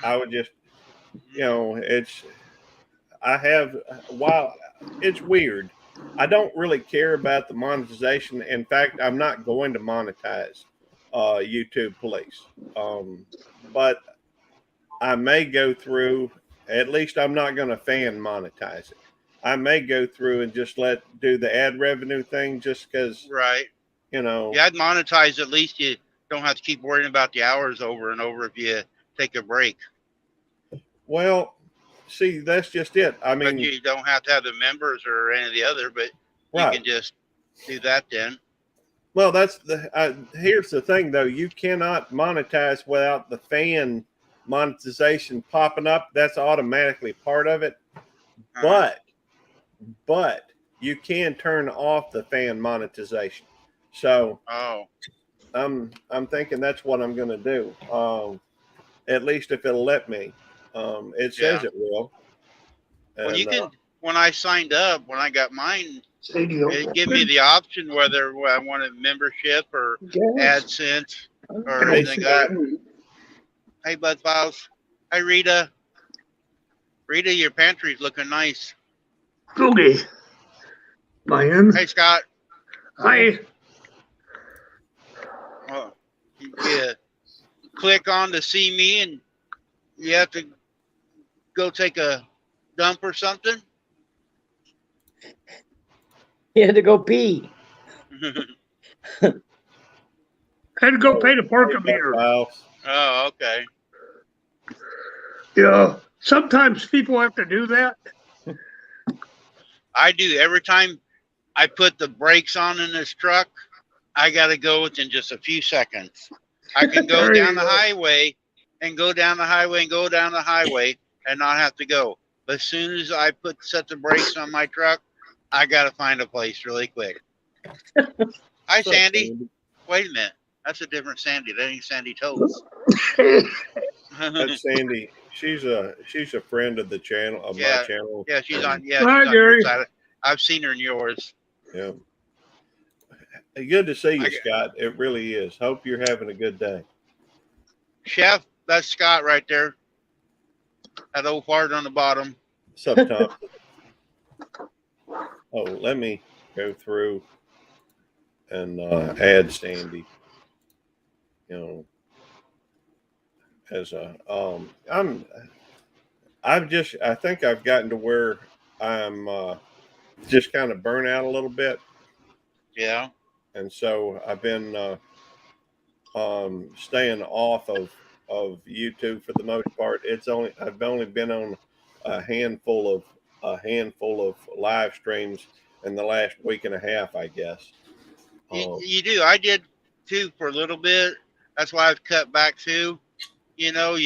I would just, I have, while it's weird, I don't really care about the monetization. In fact, I'm not going to monetize YouTube Police. But I may go through, at least I'm not going to fan monetize it. I may go through and just do the ad revenue thing just because, Right. you know. Yeah, I'd monetize. At least you don't have to keep worrying about the hours over and over if you take a break. Well, see, that's just it. I mean, but you don't have to have the members or any of the other, but you right. can just do that then. Well, that's here's the thing though. You cannot monetize without the fan monetization popping up. That's automatically part of it. But you can turn off the fan monetization. So I'm thinking that's what I'm going to do. At least if it'll let me. It says it will. And, well, you can. When I signed up, when I got mine, it gave me the option whether I wanted membership or AdSense or anything like that. Hey, Bud Files. Hi, Rita. Rita, your pantry's looking nice. Okay. Brian. Hey, Scott. Hi. You click on to see me and you have to go take a dump or something? You had to go pee. Had to go pay the parking meter. Oh, okay. Yeah, sometimes people have to do that. I do. Every time I put the brakes on in this truck, I got to go within just a few seconds. I can go down the highway and go down the highway and go down the highway and not have to go. But as soon as I set the brakes on my truck, I got to find a place really quick. Hi, Sandy. Wait a minute. That's a different Sandy. That ain't Sandy Toes. That's Sandy. She's a friend of the channel, of my channel. Yeah, she's on. Yeah, she's on your side. I've seen her in yours. Yeah. Good to see you, Scott. It really is. Hope you're having a good day. Chef, that's Scott right there. That old fart on the bottom. What's up, Tom? Oh, let me go through and add Sandy. You know, as a I think I've gotten to where I'm just kind of burnt out a little bit. Yeah. And so I've been staying off of YouTube for the most part. I've only been on a handful of live streams in the last week and a half, I guess. You do. I did too for a little bit. That's why I've cut back too. You know,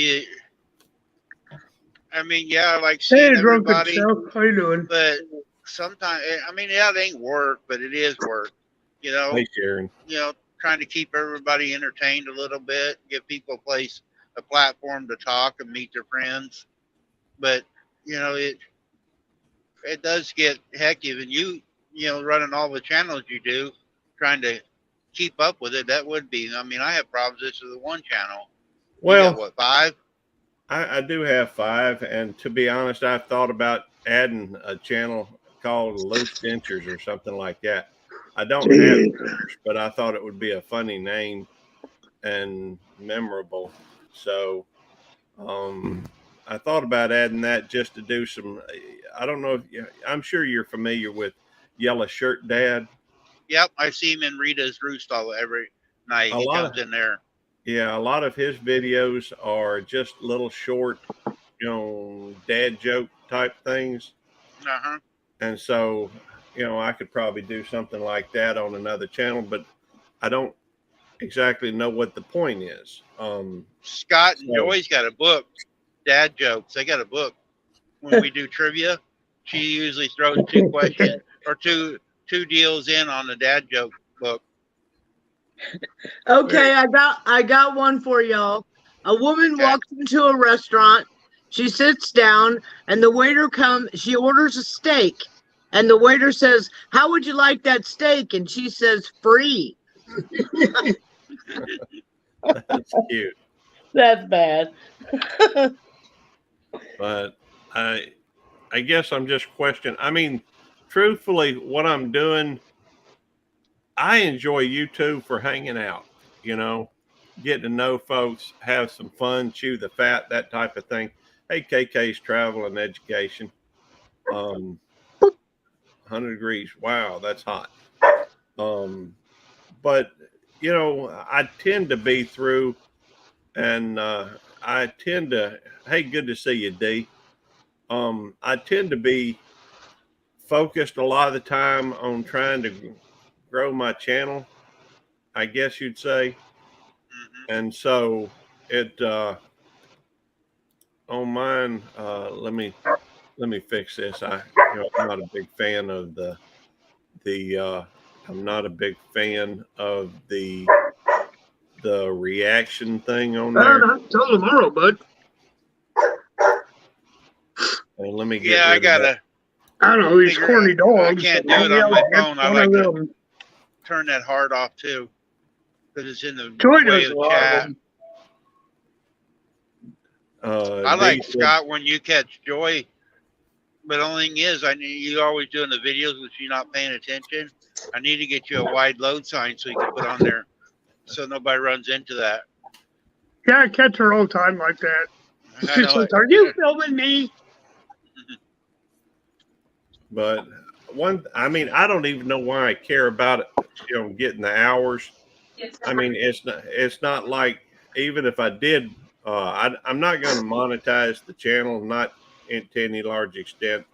I mean, yeah, I like seeing everybody. How you doing? But sometimes, I mean, yeah, it ain't work, but it is work. You know, hey, Sharon. You know, trying to keep everybody entertained a little bit, give people a platform to talk and meet their friends. But you know, it does get hectic, and you know, running all the channels you do, trying to keep up with it. That would be. I mean, I have problems just with the one channel. Well, you got, what, 5? I do have 5, and to be honest, I've thought about adding a channel called Loose Dentures or something like that. I don't have dentures, but I thought it would be a funny name and memorable. So I thought about adding that just to do some. I don't know if I'm sure you're familiar with Yellow Shirt Dad. Yep, I see him in Rita's Roost every night. He comes in there. Yeah, a lot of his videos are just little short, you know, dad joke type things. Uh-huh. And so, you know, I could probably do something like that on another channel, but I don't exactly know what the point is. Scott and Joy's got a book, Dad Jokes. They got a book. When we do trivia, she usually throws 2 questions or two deals in on the dad joke book. Okay, I got one for y'all. A woman walks into a restaurant. She sits down, and the waiter comes. She orders a steak, and the waiter says, "How would you like that steak?" And she says, "Free." That's cute. That's bad. but I guess I'm just questioning. I mean, truthfully, what I'm doing, I enjoy YouTube for hanging out, you know, getting to know folks, have some fun, chew the fat, that type of thing. Hey, KK's travel and education. 100 degrees. Wow, that's hot. But you know, I tend to be through, and I tend to. Hey, good to see you, D. I tend to be focused a lot of the time on trying to grow my channel, I guess you'd say. And so it on mine, let me fix this. I'm not a big fan of the I'm not a big fan of the reaction thing on there. Not until tomorrow, bud. And let me get Yeah, I gotta. I don't know, these Figure corny out- dogs. I can't do it on my phone. I like to turn that hard off too, because it's in the Joy way does of a lot chat. of them. I like these- Scott when you catch Joy, but the only thing is, I need you always doing the videos, which you're not paying attention. I need to get you a wide load sign so you can put on there, so nobody runs into that. Yeah, I catch her all the time like that. I She's know like, it. are you filming me? But I mean, I don't even know why I care about it, you know, getting the hours. I mean, it's not like, even if I did, I'm not going to monetize the channel, not to any large extent.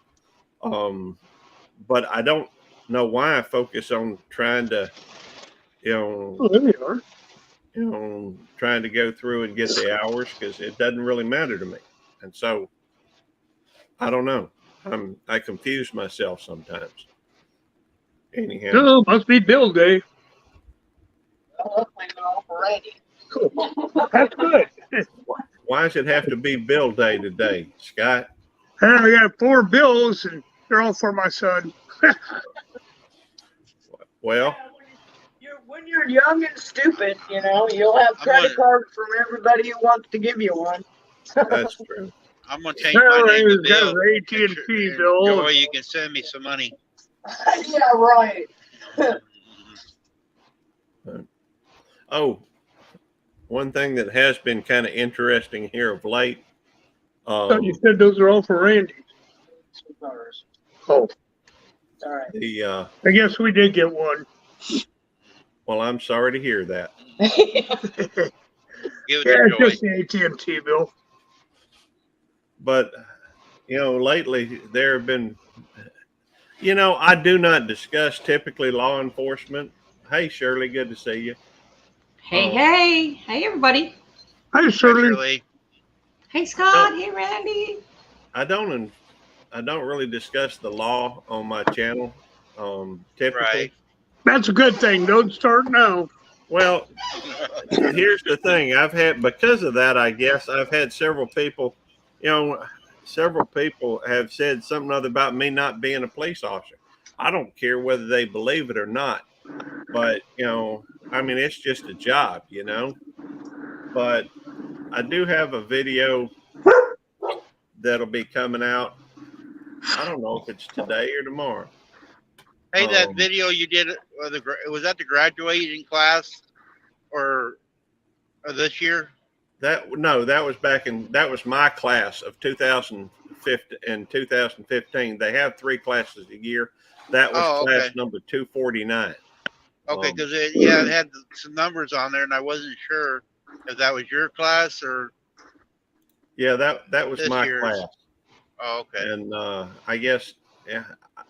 But I don't know why I focus on trying to, Oh, there you are. trying to go through and get the hours, because it doesn't really matter to me. And so I don't know. I confuse myself sometimes. Anyhow, Oh, must be Bill Day. That's good. why does it have to be Bill Day today, Scott? I got 4 bills, and they're all for my son. Well, When you're young and stupid, you know, you'll have credit cards from everybody who wants to give you one. that's true. I'm gonna change my name to Bill. AT&T And bill. Joy, you can send me some money. Yeah, right. Oh, one thing that has been kind of interesting here of late. You said those are all for Randy. Oh, All right. The I guess we did get one. well, I'm sorry to hear that. Give it Yeah, to Joy. just the AT&T bill. But you know, lately there have been, you know, I do not discuss typically law enforcement. Hey, Shirley, good to see you. Hey, everybody. Hi, Shirley. Shirley. Hey, Scott. Hey, Randy. I don't really discuss the law on my channel. Typically. Right. That's a good thing. Don't start now. Well, here's the thing. Because of that, I guess I've had several people, you know, have said something other about me not being a police officer. I don't care whether they believe it or not, but you know, I mean, it's just a job, you know. But I do have a video that'll be coming out. I don't know if it's today or tomorrow. Hey, that video you did, was that the graduating class or this year? That was my class of 2015 and 2015. They have 3 classes a year. That was class number 249. Okay, because it had some numbers on there, and I wasn't sure if that was your class or. Yeah, that was my year's class. Oh, okay. And I guess, yeah.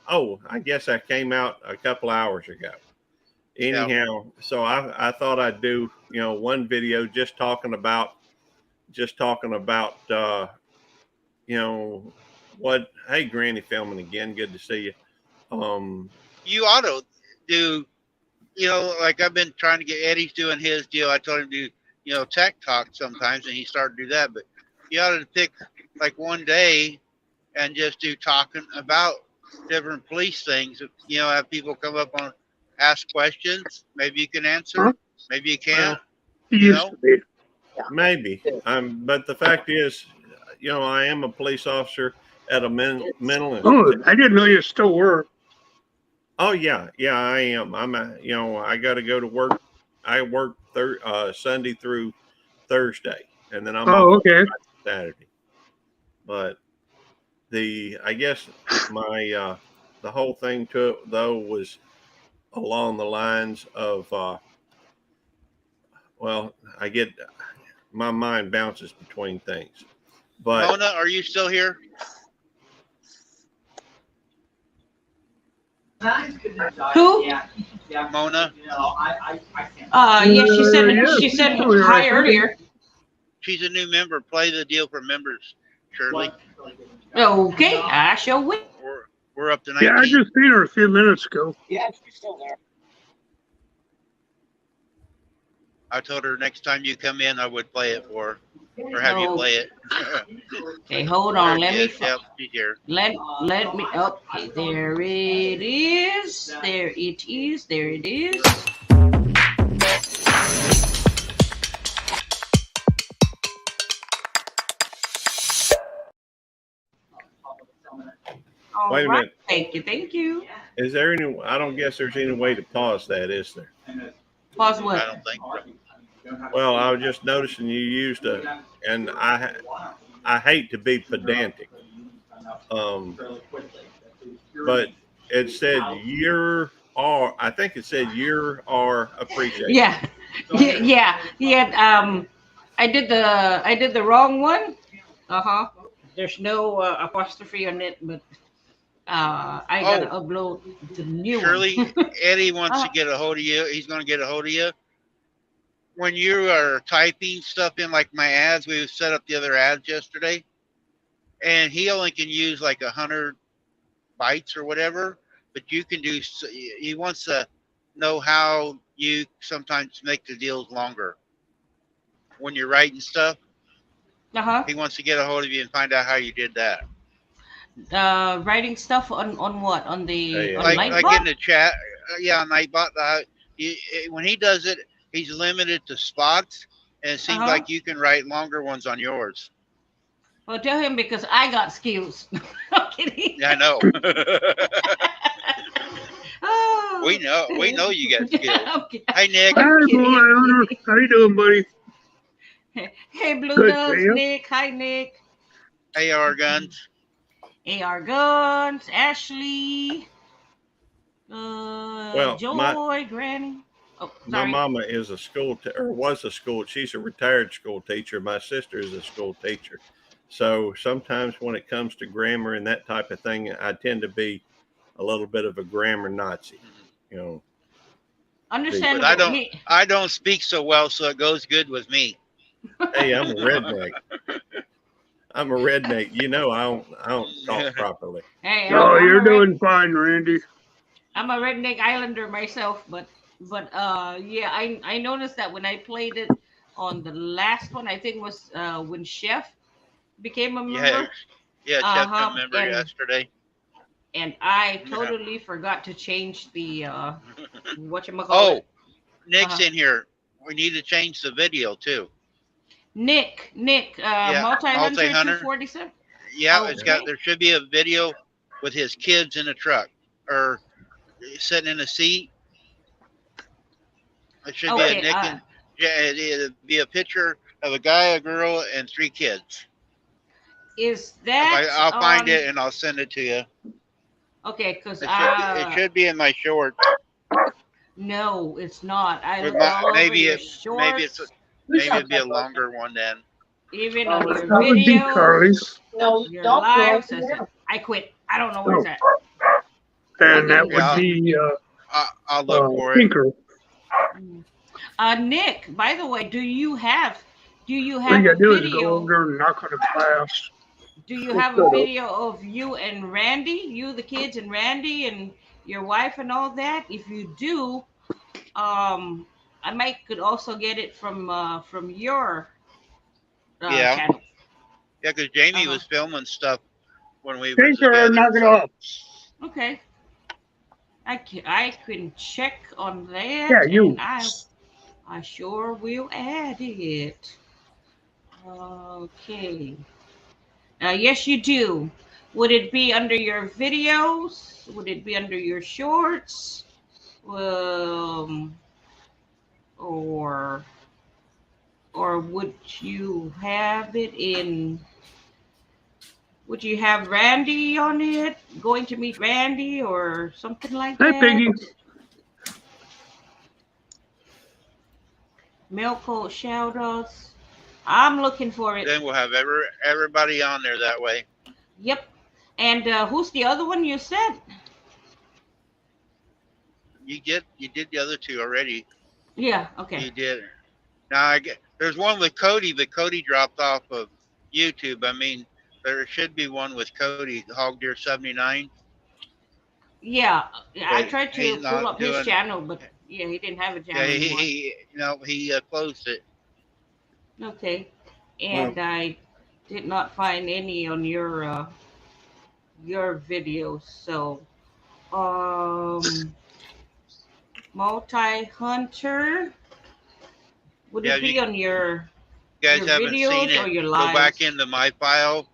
Oh, I guess I came out a couple hours ago. Anyhow, so I thought I'd do, you know, one video just talking about you know, what. Hey, Granny filming again. Good to see you. You ought to do, you know, like I've been trying to get Eddie's doing his deal. I told him to do, you know, tech talk sometimes, and he started to do that. But you ought to pick like one day and just do talking about different police things. You know, have people come up on, ask questions. Maybe you can answer. Maybe you can't. It You used know? to be. Maybe. But the fact is, I am a police officer at a mental Oh, institution. I didn't know you still were. Oh yeah, I am. I got to go to work. I work Sunday through Thursday, and then I'm off Oh, on okay. Saturday. But I guess my the whole thing to it though was along the lines of well, I get my mind bounces between things, but Mona, are you still here? Who? Mona, Yeah, she said Yeah, she said oh, you're hi right. earlier. she's a new member. Play the deal for members, Shirley. Okay, I shall wait. We're up to Yeah, I 19. just seen her a few minutes ago. I told her next time you come in, I would play it for her, or have you play it. Okay, hold on. Let me. Yep, she's here. Let me. Okay, there it is. There it is. There it is. All wait a right. minute. Thank you. Thank you. Is there any? I don't guess there's any way to pause that, is there? Pause I what? don't think so. Well, I was just noticing you used and I hate to be pedantic, but it said I think it said you are appreciated. Yeah. I did the wrong one. There's no apostrophe on it, but I gotta upload the new Shirley, one. Eddie wants to get a hold of you. He's going to get a hold of you. When you are typing stuff in, like my ads, we set up the other ads yesterday, and he only can use like 100 bytes or whatever, but you can do, he wants to know how you sometimes make the deals longer. When you're writing stuff, he wants to get a hold of you and find out how you did that. Writing stuff on what? On the on Like Nightbot? in the chat, yeah, Nightbot. When he does it, he's limited to spots, and it seems like you can write longer ones on yours. Well, tell him because I got skills. I'm kidding. Yeah, I know. Oh. We know you got skills. Okay. Hi, Nick. Hi, boy, Hunter. How you doing, buddy? Hey, Blue Good, Doves, Sam. Nick. Hi, Nick. AR guns. AR Guns, Ashley, Well, Joy, Granny. Oh, my sorry. mama is she's a retired school teacher. My sister is a school teacher. So sometimes when it comes to grammar and that type of thing, I tend to be a little bit of a grammar Nazi, Understandable. But I don't speak so well, so it goes good with me. Hey, I'm a redneck. I don't talk properly. Hey, Oh, you're a red- doing fine, Randy. I'm a redneck islander myself, but yeah, I noticed that when I played it on the last one, I think was when Chef became a member. Yeah, Chef became a member yesterday. And I totally forgot to change the whatchamacallit. Oh, Nick's in here. We need to change the video too. Nick, multi-hunter 247. Yeah, there should be a video with his kids in a truck or sitting in a seat. It should be a Nick and it'd be a picture of a guy, a girl, and 3 kids. Is that? I'll find it and I'll send it to you. Okay, because it should be in my shorts. No, it's not. Maybe it'd be a longer one then. Even on your That would be video, Carly's. No, your don't live close says it. I quit. I don't know where's that. And that would be I'll look for it. Tinker. Nick, by the way, do you have All you a gotta do is go video? over there and knock on the glass. Do you have a video of you and Randy, you, the kids, and Randy, and your wife, and all that? If you do, I could also get it from your channel. Yeah, because Jamie was filming stuff when we were Tinker, together. knock it off. Okay. I can check on that. Yeah, you. And I sure will add it. Okay. Yes, you do. Would it be under your videos? Would it be under your shorts? Um, or would you have it in? Would you have Randy on it? Going to meet Randy or something like Hey, that? Piggy. Milko shout outs. I'm looking for it. Then we'll have everybody on there that way. Yep. And who's the other one you said? You did the other two already. Yeah. Okay. You did. Now there's one with Cody, but Cody dropped off of YouTube. I mean, there should be one with Cody, Hog Deer 79. Yeah. I But tried to he's pull not up his doing- channel, but yeah, he didn't have a channel Yeah, anymore. he closed it. Okay. And I did not find any on your videos. So, multi-hunter. Would Yeah, it be on your You guys your haven't videos seen it? or your Go lives? back into my file.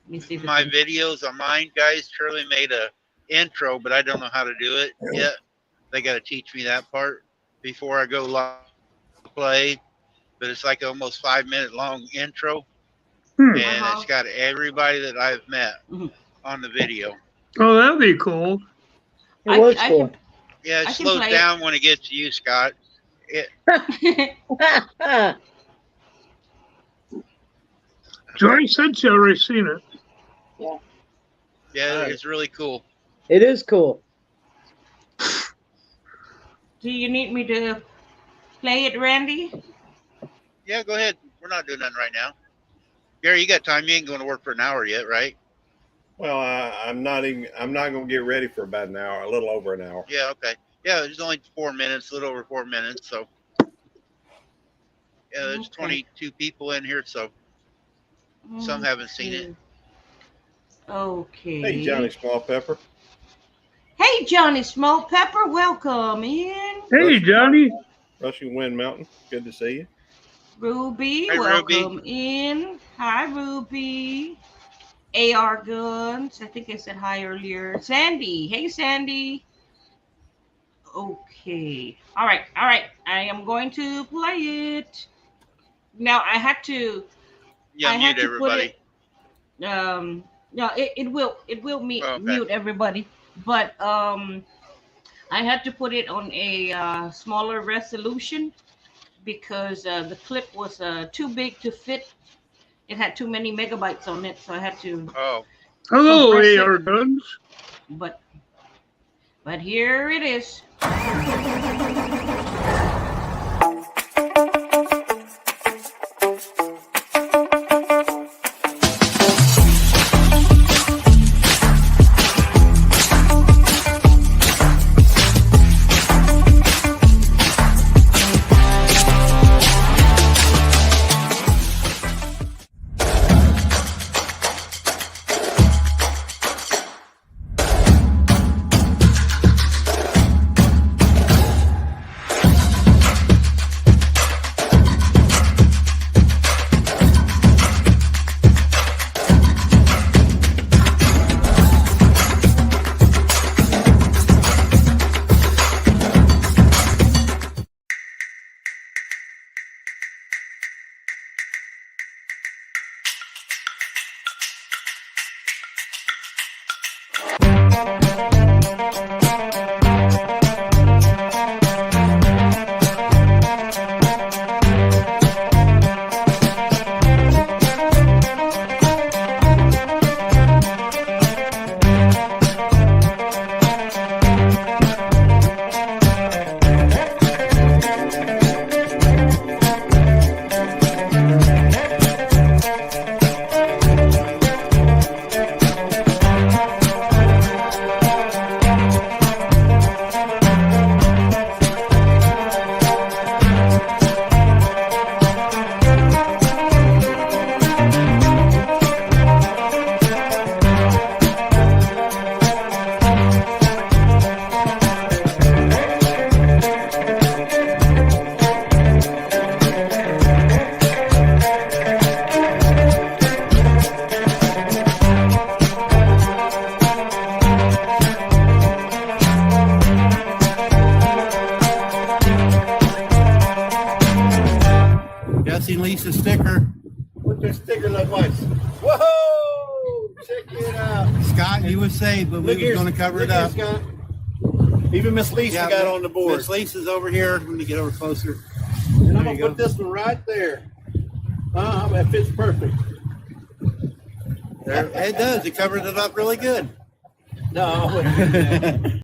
Let me see if My it's- videos on mine, guys. Shirley made a intro, but I don't know how to do it yet. They got to teach me that part before I go live play. But it's like almost 5 minute long intro, and Uh-huh. it's got everybody that I've met Mhm. on the video. Oh, that'd be cool. It was I cool. Yeah, it I can slows play it. down when it gets to you, Scott. Johnny said she already seen it. Yeah, Alright. it's really cool. It is cool. Do you need me to play it, Randy? Yeah, go ahead. We're not doing nothing right now. Gary, you got time? You ain't going to work for an hour yet, right? Well, I'm not going to get ready for about an hour, a little over an hour. Yeah, okay. Yeah, it's only 4 minutes, a little over 4 minutes. So, yeah, there's Okay. 22 people in here, so some haven't seen it. Okay. Hey, Johnny Small Pepper. Hey, Johnny Small Pepper, welcome in. Hey, Johnny. Rushing Wind Mountain. Good to see you. Ruby, Hi, Ruby. welcome in. Hi, Ruby. AR Guns. I think I said hi earlier. Sandy. Hey, Sandy. Okay. All right. I am going to play it. Now, I had to. Yeah, I had mute to put everybody. it. No, it will Okay. mute everybody. But I had to put it on a smaller resolution because the clip was too big to fit. It had too many megabytes on it, so I had to. Oh, Hello, Compress it. AR Guns. But here it is. piece of sticker. What does sticker look like? Whoa! Check it out. Scott, you were saved, but we were going to cover it up. Scott. Even Miss Lisa got on the board. Miss Lisa's over here. Let me get over closer. And I'm going to put this one right there. That fits perfect. There, it does. It covers it up really good. No, I wouldn't do that.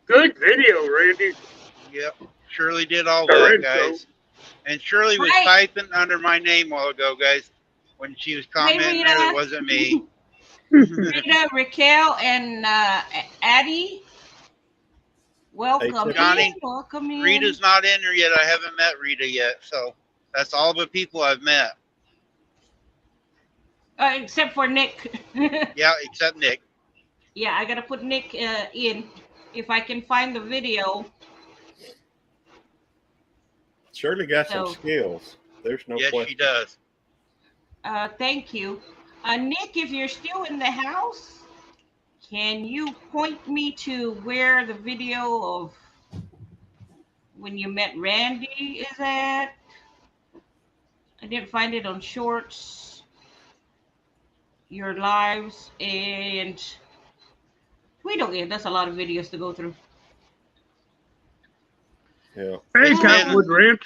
Good video, Randy. Yep. Shirley did all All that, right, guys. And Shirley was Hi. typing under my name a while ago, guys. When she was commenting, Rita. it wasn't me. Rita, Raquel, and Addie. Welcome, Hey, Johnny. in. Welcome in. Rita's not in there yet. I haven't met Rita yet. So that's all the people I've met. Except for Nick. Yeah, except Nick. Yeah, I gotta put Nick in if I can find the video. Shirley got some So- skills. There's no Yes, question. she does. Thank you. Nick, if you're still in the house, can you point me to where the video of when you met Randy is at? I didn't find it on shorts, your lives, and we don't get. That's a lot of videos to go through. Yeah. Hey, Yeah. Cottonwood Ranch.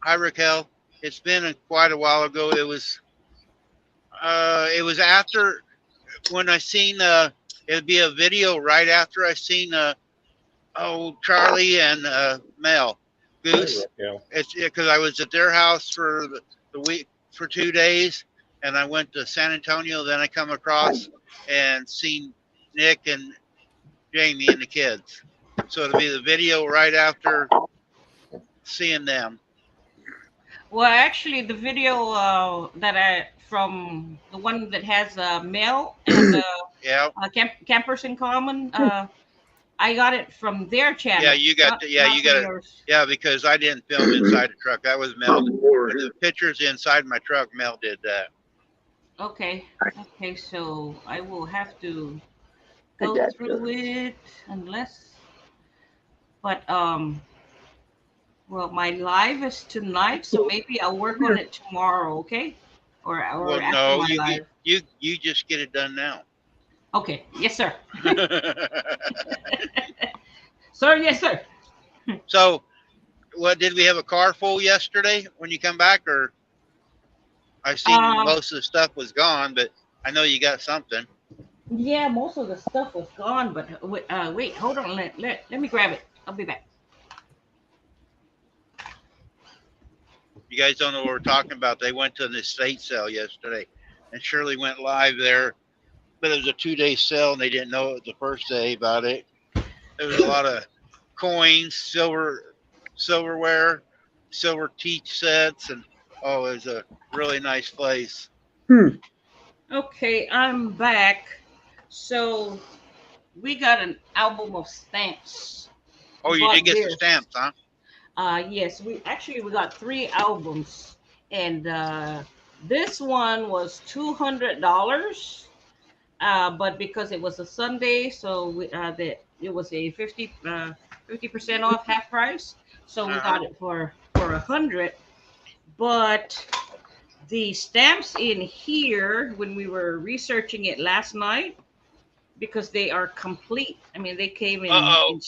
Hi, Raquel. It's been quite a while ago. It was after when I seen it'd be a video right after I seen Charlie and Mel Goose. Yeah. It's because I was at their house for the week for 2 days, and I went to San Antonio. Then I come across and seen Nick and Jamie and the kids. So it'll be the video right after seeing them. Well, actually, the video from the one that has Mel and Yeah. Campers in Common, I got it from their channel. Yeah, you got not- to- yeah, not you from got it. yours. Yeah, because I didn't film inside the truck. That was Mel. The pictures inside my truck, Mel did that. Okay. Okay, so I will have to go through it but well, my live is tonight, so maybe I'll work on it tomorrow, okay? Or Well, after no, my live. you just get it done now. Okay, yes, sir. Sir, yes, sir. So What did we have a car full yesterday when you come back, or I seen most of the stuff was gone, but I know you got something. Yeah, most of the stuff was gone, but wait, hold on. Let me grab it. I'll be back. You guys don't know what we're talking about. They went to an estate sale yesterday, and Shirley went live there, but it was a 2-day sale, and they didn't know it the first day about it. There was a lot of coins, silverware, silver tea sets, and it was a really nice place. Okay, I'm back. So we got an album of stamps. Oh, you did get the stamps, huh? Yes, we got 3 albums, and this one was $200. But because it was a Sunday, so it was a 50% off, half price. So we got it for $100. But the stamps in here, when we were researching it last night, because they are complete. I mean, they came in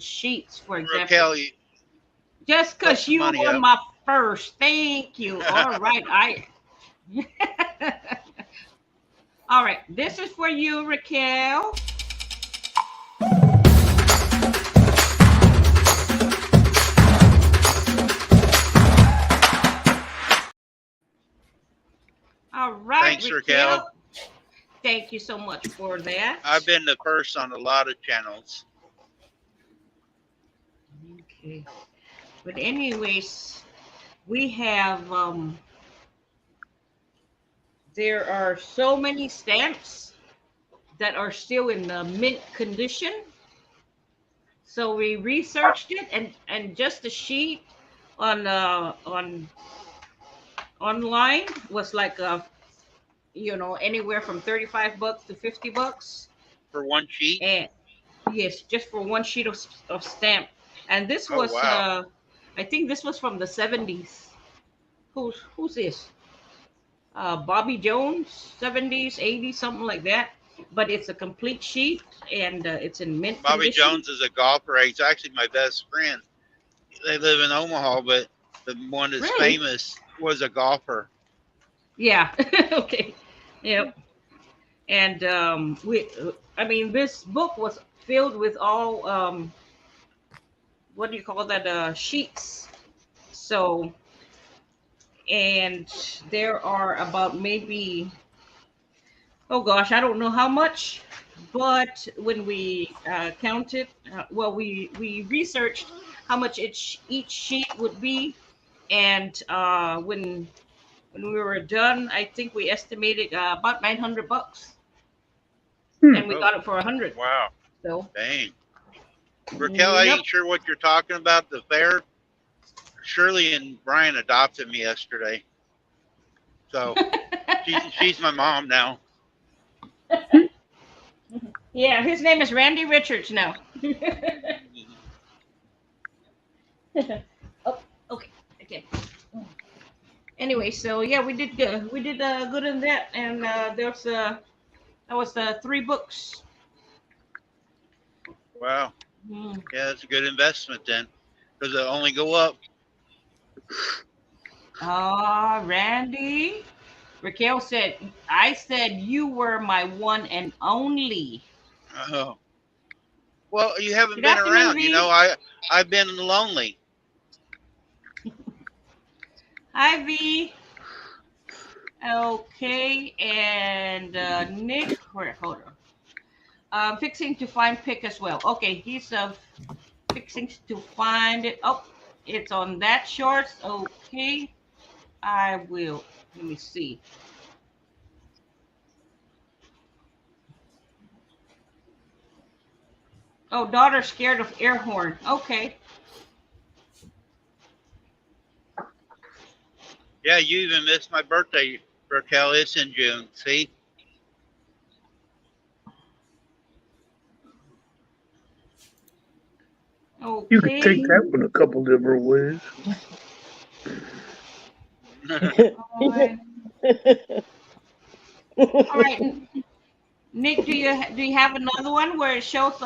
sheets, for example. Raquel, just because you were my first, thank you. All right, all right. This is for you, Raquel. All right, thanks, Raquel. Thank you so much for that. I've been the first on a lot of channels. Okay. But anyways, we have, there are so many stamps that are still in the mint condition. So we researched it, and just a sheet on online was like anywhere from $35 to $50 for one sheet. And yes, just for one sheet of stamp. And this was wow. I think this was from the 70s. Who's this? Bobby Jones, 70s, 80s, something like that. But it's a complete sheet, and it's in mint Bobby condition. Jones is a golfer. He's actually my best friend. They live in Omaha, but the one that's famous was a golfer. Yeah. Okay. Yep. And this book was filled with all what do you call that? Sheets. So, and there are about maybe, oh gosh, I don't know how much, but when we counted, we researched how much each sheet would be, and when we were done, I think we estimated about $900, and we got it for $100. Wow! So dang, Raquel, I ain't sure what you're talking about. The fair. Shirley and Brian adopted me yesterday, so she's my mom now. Yeah, his name is Randy Richards now. Oh, okay. Anyway, so yeah, we did good. We did good in that, and that was 3 books. Wow. Yeah, that's a good investment then, because it'll only go up. Randy. Raquel said, I said you were my one and only. Oh. Well, you haven't been around, I've been lonely. Hi, V. Okay, and Nick, hold on. Fixing to find pick as well. Okay, he's fixing to find it. Oh, it's on that shorts. Okay, I will. Let me see. Oh, daughter scared of air horn. Okay. Yeah, you even missed my birthday, Raquel. It's in June. See? Okay. You can take that one a couple different ways. All right. Nick, do you have another one where it shows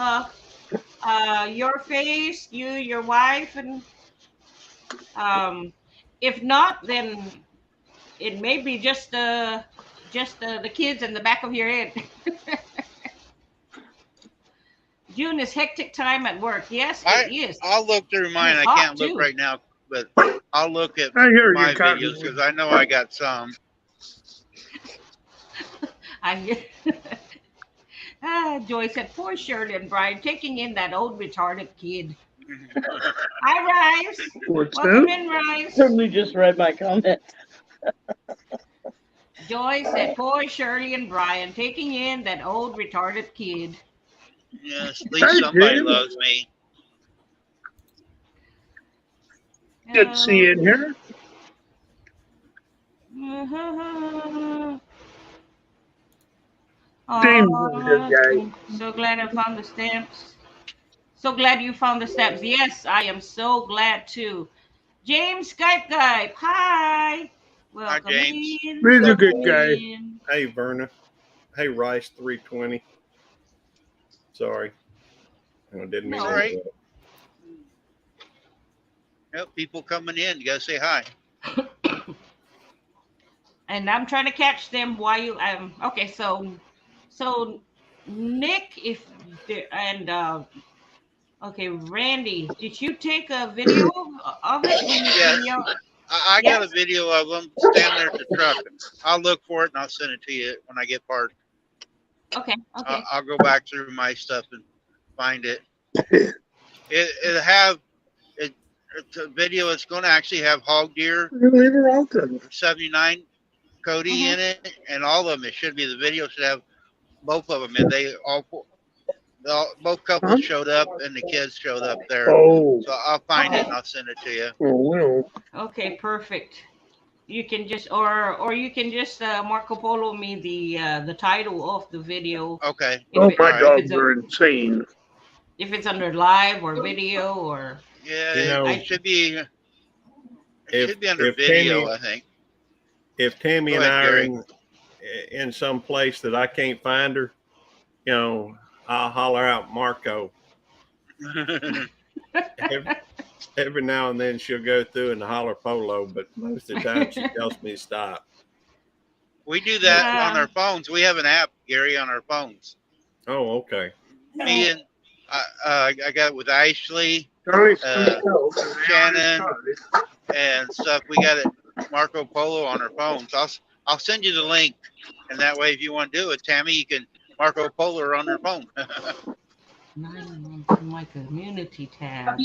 your face, your wife, and If not, then it may be just the kids in the back of your head. June is hectic time at work. Yes, it is. I'll look through mine. it's I hot, can't look too. right now, but I'll look at I hear my you, Cotton. videos because I know I got some. I hear. Joy said, poor Shirley and Brian taking in that old retarded kid. Hi, Rice. What's Welcome that? in, Rice. Certainly just read my comment. Joy said, poor Shirley and Brian taking in that old retarded kid. Yes, at least Hey, somebody Jim. loves me. Good to see you in here. James is a good guy. So glad I found the stamps. So glad you found the stamps. Yes, I am so glad too. James Skype Guy. Hi. Welcome James. in. He's a welcome good guy. in. Hey, Verna. Hey, Rice 320. Sorry. I didn't mean All to right. interrupt. Yep, people coming in. You gotta say hi. And I'm trying to catch them while you okay, so Nick, if and okay, Randy, did you take a video of it when you Yes. I got a video of them standing there at the truck. I'll look for it and I'll send it to you when I get parked. Okay. I'll go back through my stuff and find it. It'll have it's a video. It's going to actually have Hog Deer Leave her out then. 79 Cody in it, and all of them. It should be the video should have both of them, and both couples showed up, and the kids showed up there. Oh. So I'll find it and I'll send it to you. Oh, well. Okay, perfect. You can just or you can just Marco Polo me the title of the video. Okay. Oh, my Alright. dogs are insane. If it's under live or video or Yeah, You know, it should be. It if- should be under if video, Tammy- I think. If Tammy Go and ahead, I are Gary. in some place that I can't find her, you know, I'll holler out Marco. Every now and then she'll go through and holler Polo, but most of the time she tells me to stop. We do that Yeah. on our phones. We have an app, Gary, on our phones. Oh, okay. Me and I got it with Ashley Charlie's Shannon. and stuff. We got it Marco Polo on our phones. I'll send you the link, and that way, if you want to do it, Tammy, you can Marco Polo her on your phone. 9 months in my community tab.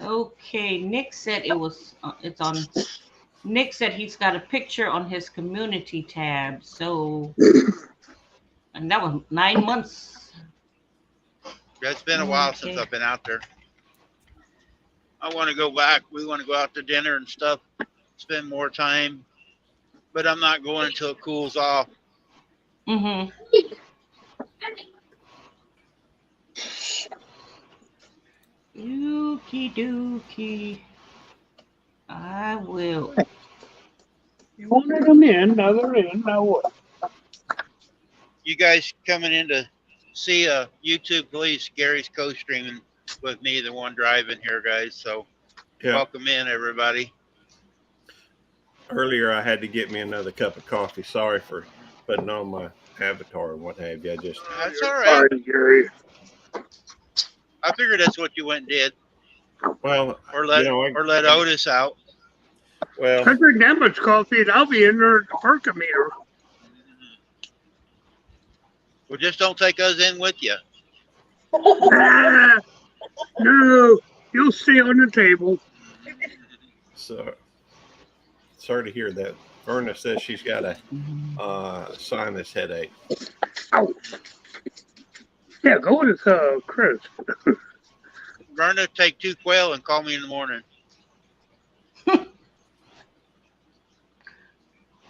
Okay, Nick said it's on. Nick said he's got a picture on his community tab. So, and that was 9 months. It's been a while since Okay. I've been out there. I want to go back. We want to go out to dinner and stuff, spend more time, but I'm not going until it cools off. Mm-hmm. Dookie dookie. I will. You wanted them in, now they're in, now what? You guys coming in to see YouTube, please. Gary's co-streaming with me, the one driving here, guys. So Yeah. welcome in, everybody. Earlier I had to get me another cup of coffee. Sorry for putting on my avatar and what have you. I just That's all right. Sorry, Gary. I figured that's what you went and did, well, or let you know, let Otis out. well, I drink that much coffee and I'll be in there at the Percometer. Well, just don't take us in with you. Ah, no, you'll stay on the table. so sorry to hear that. Verna says she's got a sinus headache. Ow. Yeah, go with Chris. Verna, take 2 quail and call me in the morning.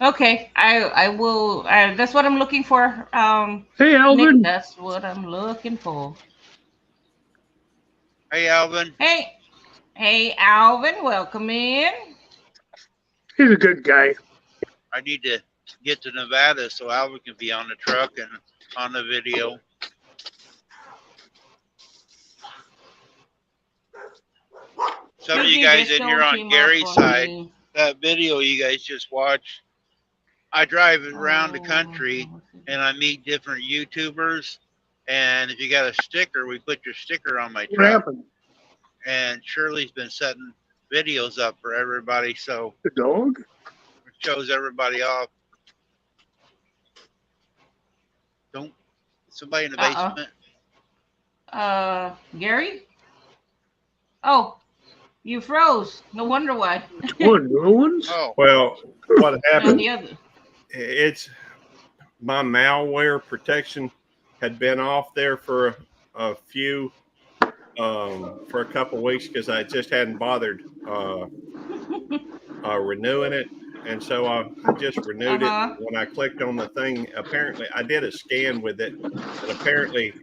Okay, I will. That's what I'm looking for. Hey, Nick, Alvin. that's what I'm looking for. Hey, Alvin. Hey, Alvin, welcome in. He's a good guy. I need to get to Nevada so Alvin can be on the truck and on the video. some of Maybe you guys just in here don't on team up Gary's on side, me. that video you guys just watched, I drive around the country and I meet different YouTubers. And if you got a sticker, we put your sticker on my What truck. happened? And Shirley's been setting videos up for everybody, so The dog? it shows everybody off. Don't somebody in the basement. Gary? Oh, you froze. No wonder why. One new ones? Oh, Well, what No, happened? the other. It's my malware protection had been off there for a few for a couple weeks because I just hadn't bothered renewing it, and so I just renewed it. When I clicked on the thing, apparently I did a scan with it, and apparently,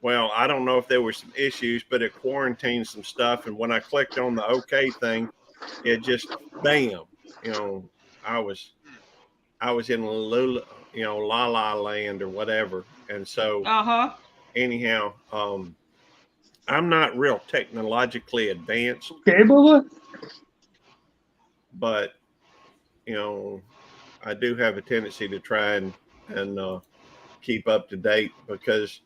well, I don't know if there were some issues, but it quarantined some stuff, and when I clicked on the OK thing, it just bam, I was in La La Land or whatever, and so anyhow, I'm not real technologically advanced, Okay, Bubba? but I do have a tendency to try and keep up to date because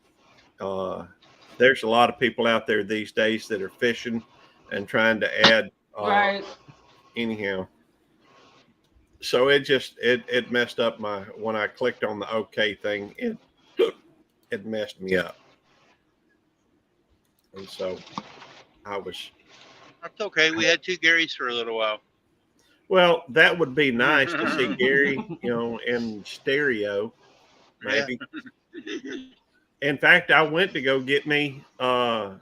there's a lot of people out there these days that are fishing and trying to add Right. anyhow. So it messed up when I clicked on the OK thing, it messed me up. And so that's okay. We had two Garys for a little while. well, that would be nice to see Gary, in stereo, maybe. Yeah. In fact, I went to go get me, I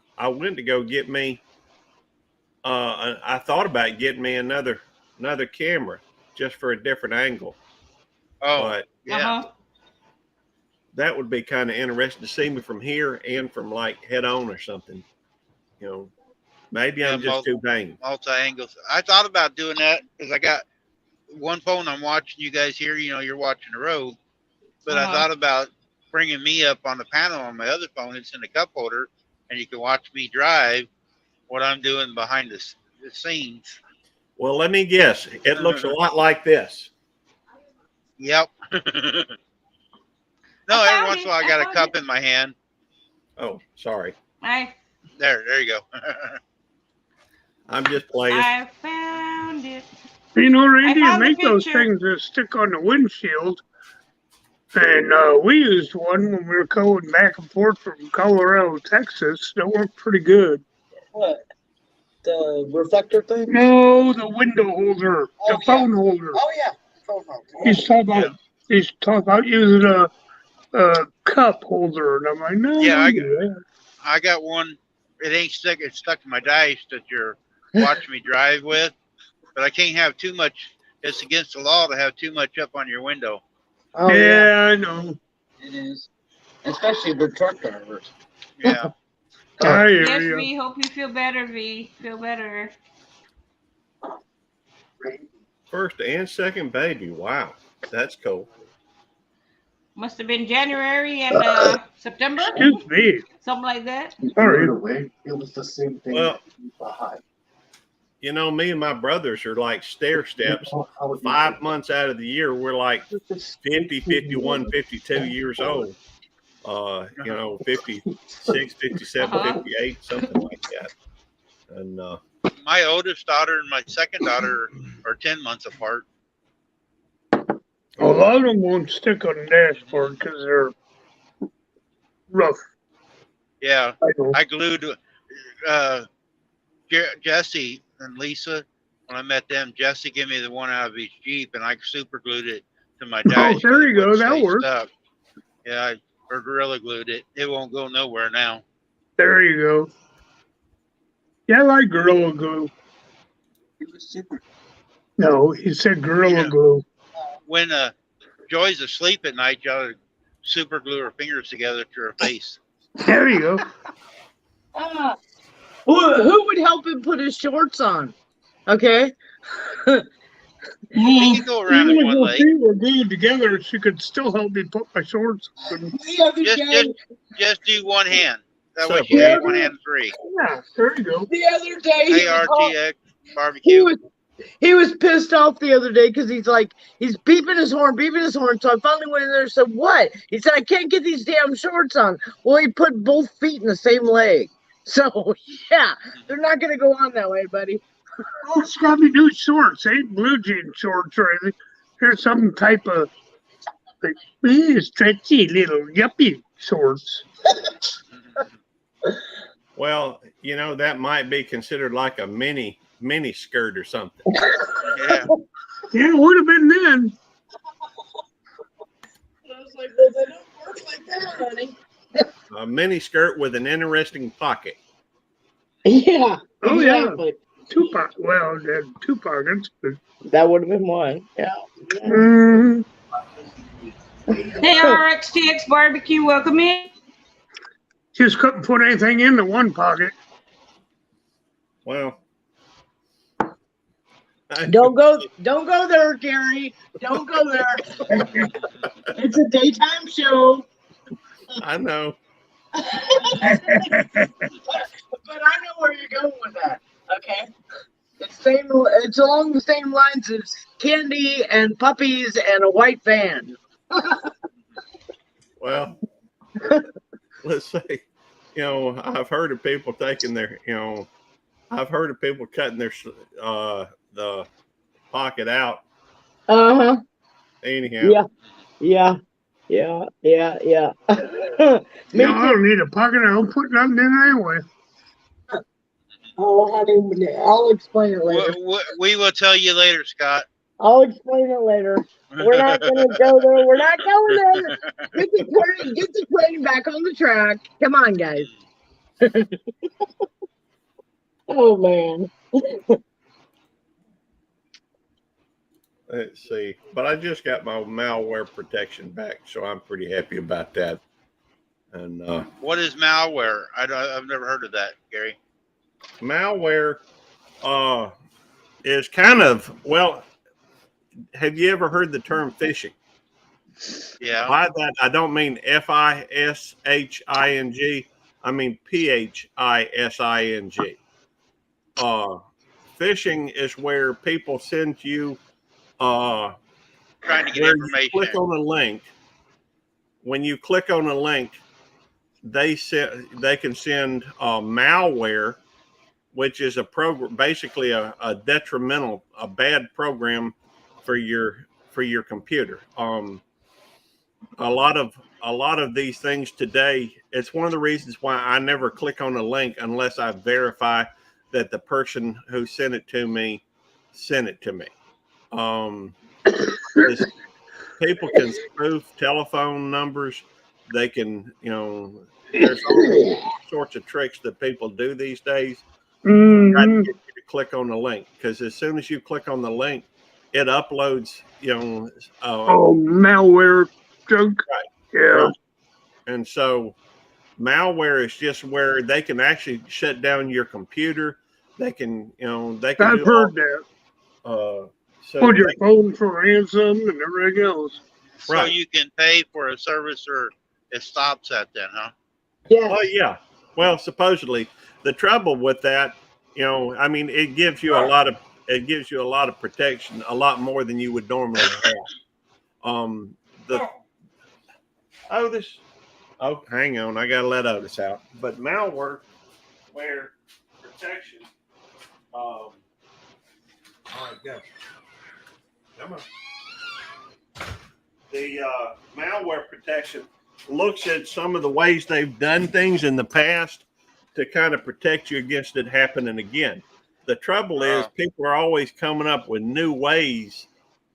thought about getting me another camera just for a different angle. Oh, But yeah. that would be kind of interesting to see me from here and from like head on or something. Maybe I'm just too vain. Multi-angles. I thought about doing that because I got one phone I'm watching you guys here. You're watching the road. But I thought about bringing me up on the panel on my other phone. It's in the cup holder, and you can watch me drive what I'm doing behind the scenes. Well, let me guess. It looks a lot like this. Yep. No, every once in a while I got a cup in my hand. Oh, sorry. There you go. I'm just playing. I found it. Randy, you found the make those picture. things that stick on the windshield. And we used one when we were going back and forth from Colorado, Texas. That worked pretty good. What? The reflector thing? No, the window holder, the phone holder. Oh yeah. Phone holder. He's talking about using a cup holder, and I'm like, no. Yeah, no, I got one. It ain't stuck. It's stuck to my dice that you're watching me drive with. But I can't have too much. It's against the law to have too much up on your window. Oh yeah, I know. It is. Especially the truck drivers. Yeah. I hear Yes, you. V. Hope you feel better, V. Feel better. First and second baby. Wow. That's cool. Must have been January and September. Excuse me. Something like that. Sorry. It was the same thing. Well, me and my brothers are like stair steps. 5 months out of the year, we're like 50, 51, 52 years old. 56, 57, 58, something like that. And My oldest daughter and my second daughter are 10 months apart. A lot of them won't stick on the dashboard because they're rough. Yeah. I know. I glued Jesse and Lisa. When I met them, Jesse gave me the one out of his Jeep, and I super glued it to my dash. Oh, there you go. It That stayed works. stuck. Yeah, I Gorilla glued it. It won't go nowhere now. There you go. Yeah, I like Gorilla Glue. It was super. No, he said Gorilla Yeah. Glue. When Joy's asleep at night, y'all super glue her fingers together to her face. There you go. Who would help him put his shorts on? Okay. We can go around Even in if one our leg. feet were glued together, she could still help me put my shorts on. Just do one hand. That So, way she yeah. got one hand free. Yeah, there you go. The other day, he was, ARTX he barbecue. was pissed off the other day because he's beeping his horn. So I finally went in there and said, "What?" He said, "I can't get these damn shorts on." Well, he put both feet in the same leg. So yeah, they're not gonna go on that way, buddy. Oh, it's got to be new shorts. Ain't blue jean shorts or anything. There's some type of like, stretchy little yuppie shorts. well, that might be considered like a mini skirt or something. Yeah. Yeah, it would have been then. I was like, "Well, they don't work like that, honey." A mini skirt with an interesting pocket. Yeah. Oh, yeah. Exactly. Well, it had 2 pockets, but That would have been one. Yeah. mm, Hey, RXTX Barbecue, welcome in. just couldn't put anything into one pocket. Well, Don't go there, Gary. Don't go there. It's a daytime show. I know. But I know where you're going with that. Okay. It's along the same lines as candy and puppies and a white van. Well, let's say, I've heard of people taking their, I've heard of people cutting their the pocket out. Uh-huh. Anyhow. Yeah. Me I don't need a pocket. I don't put nothing in anyway. Oh, honey, I'll explain it later. We will tell you later, Scott. I'll explain it later. We're not gonna go there. We're not going there. Get the train back on the track. Come on, guys. Oh man. Let's see. But I just got my malware protection back, so I'm pretty happy about that. And What is malware? I've never heard of that, Gary. malware is kind of, well, have you ever heard the term phishing? Yeah. By that, I don't mean FISHING. I mean PHISING. Phishing is where people send you Trying to get where information. you click on a link. When you click on a link, they can send malware, which is a program, basically a detrimental, a bad program for your computer. A lot of these things today, it's one of the reasons why I never click on a link unless I verify that the person who sent it to me sent it to me. People can spoof telephone numbers. They can, there's all sorts of tricks that people do these days. Try to get you to click on the link, because as soon as you click on the link, it uploads, malware junk. Right. Yeah. And so malware is just where they can actually shut down your computer. They can, they can. I've heard that. So Put your phone for ransom and everything else. So Right. you can pay for a service, or it stops at then, huh? Yeah. Oh yeah. Well, supposedly the trouble with that, I mean, it gives you a lot of protection, a lot more than you would normally have. Hang on, I gotta let Otis out. But malware protection. All right, go. Come on. The malware protection looks at some of the ways they've done things in the past to kind of protect you against it happening again. The trouble is people are always coming up with new ways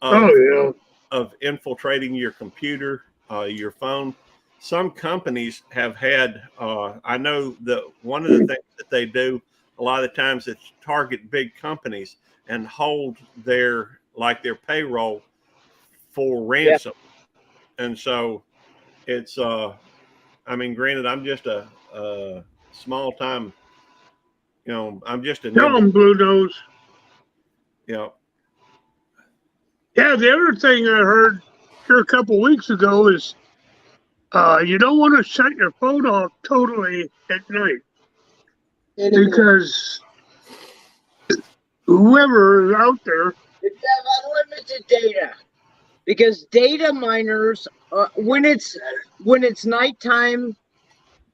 of infiltrating your computer, your phone. Some companies have had, I know that one of the things that they do a lot of the times is target big companies and hold their payroll for ransom. And so it's, I mean, granted, I'm just a small time, I'm just a Tell them, Blue Nose. Yeah, the other thing I heard here a couple weeks ago is You don't want to shut your phone off totally at night because whoever is out there, If you have unlimited data, because data miners, when it's nighttime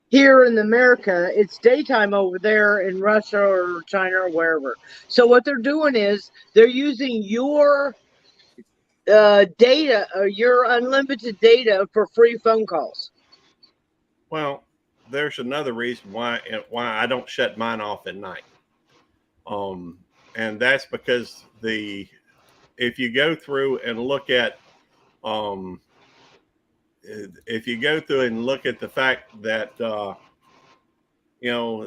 here in America, it's daytime over there in Russia or China or wherever. So what they're doing is they're using your data, your unlimited data for free phone calls. Well, there's another reason why I don't shut mine off at night. And that's because if you go through and look at the fact that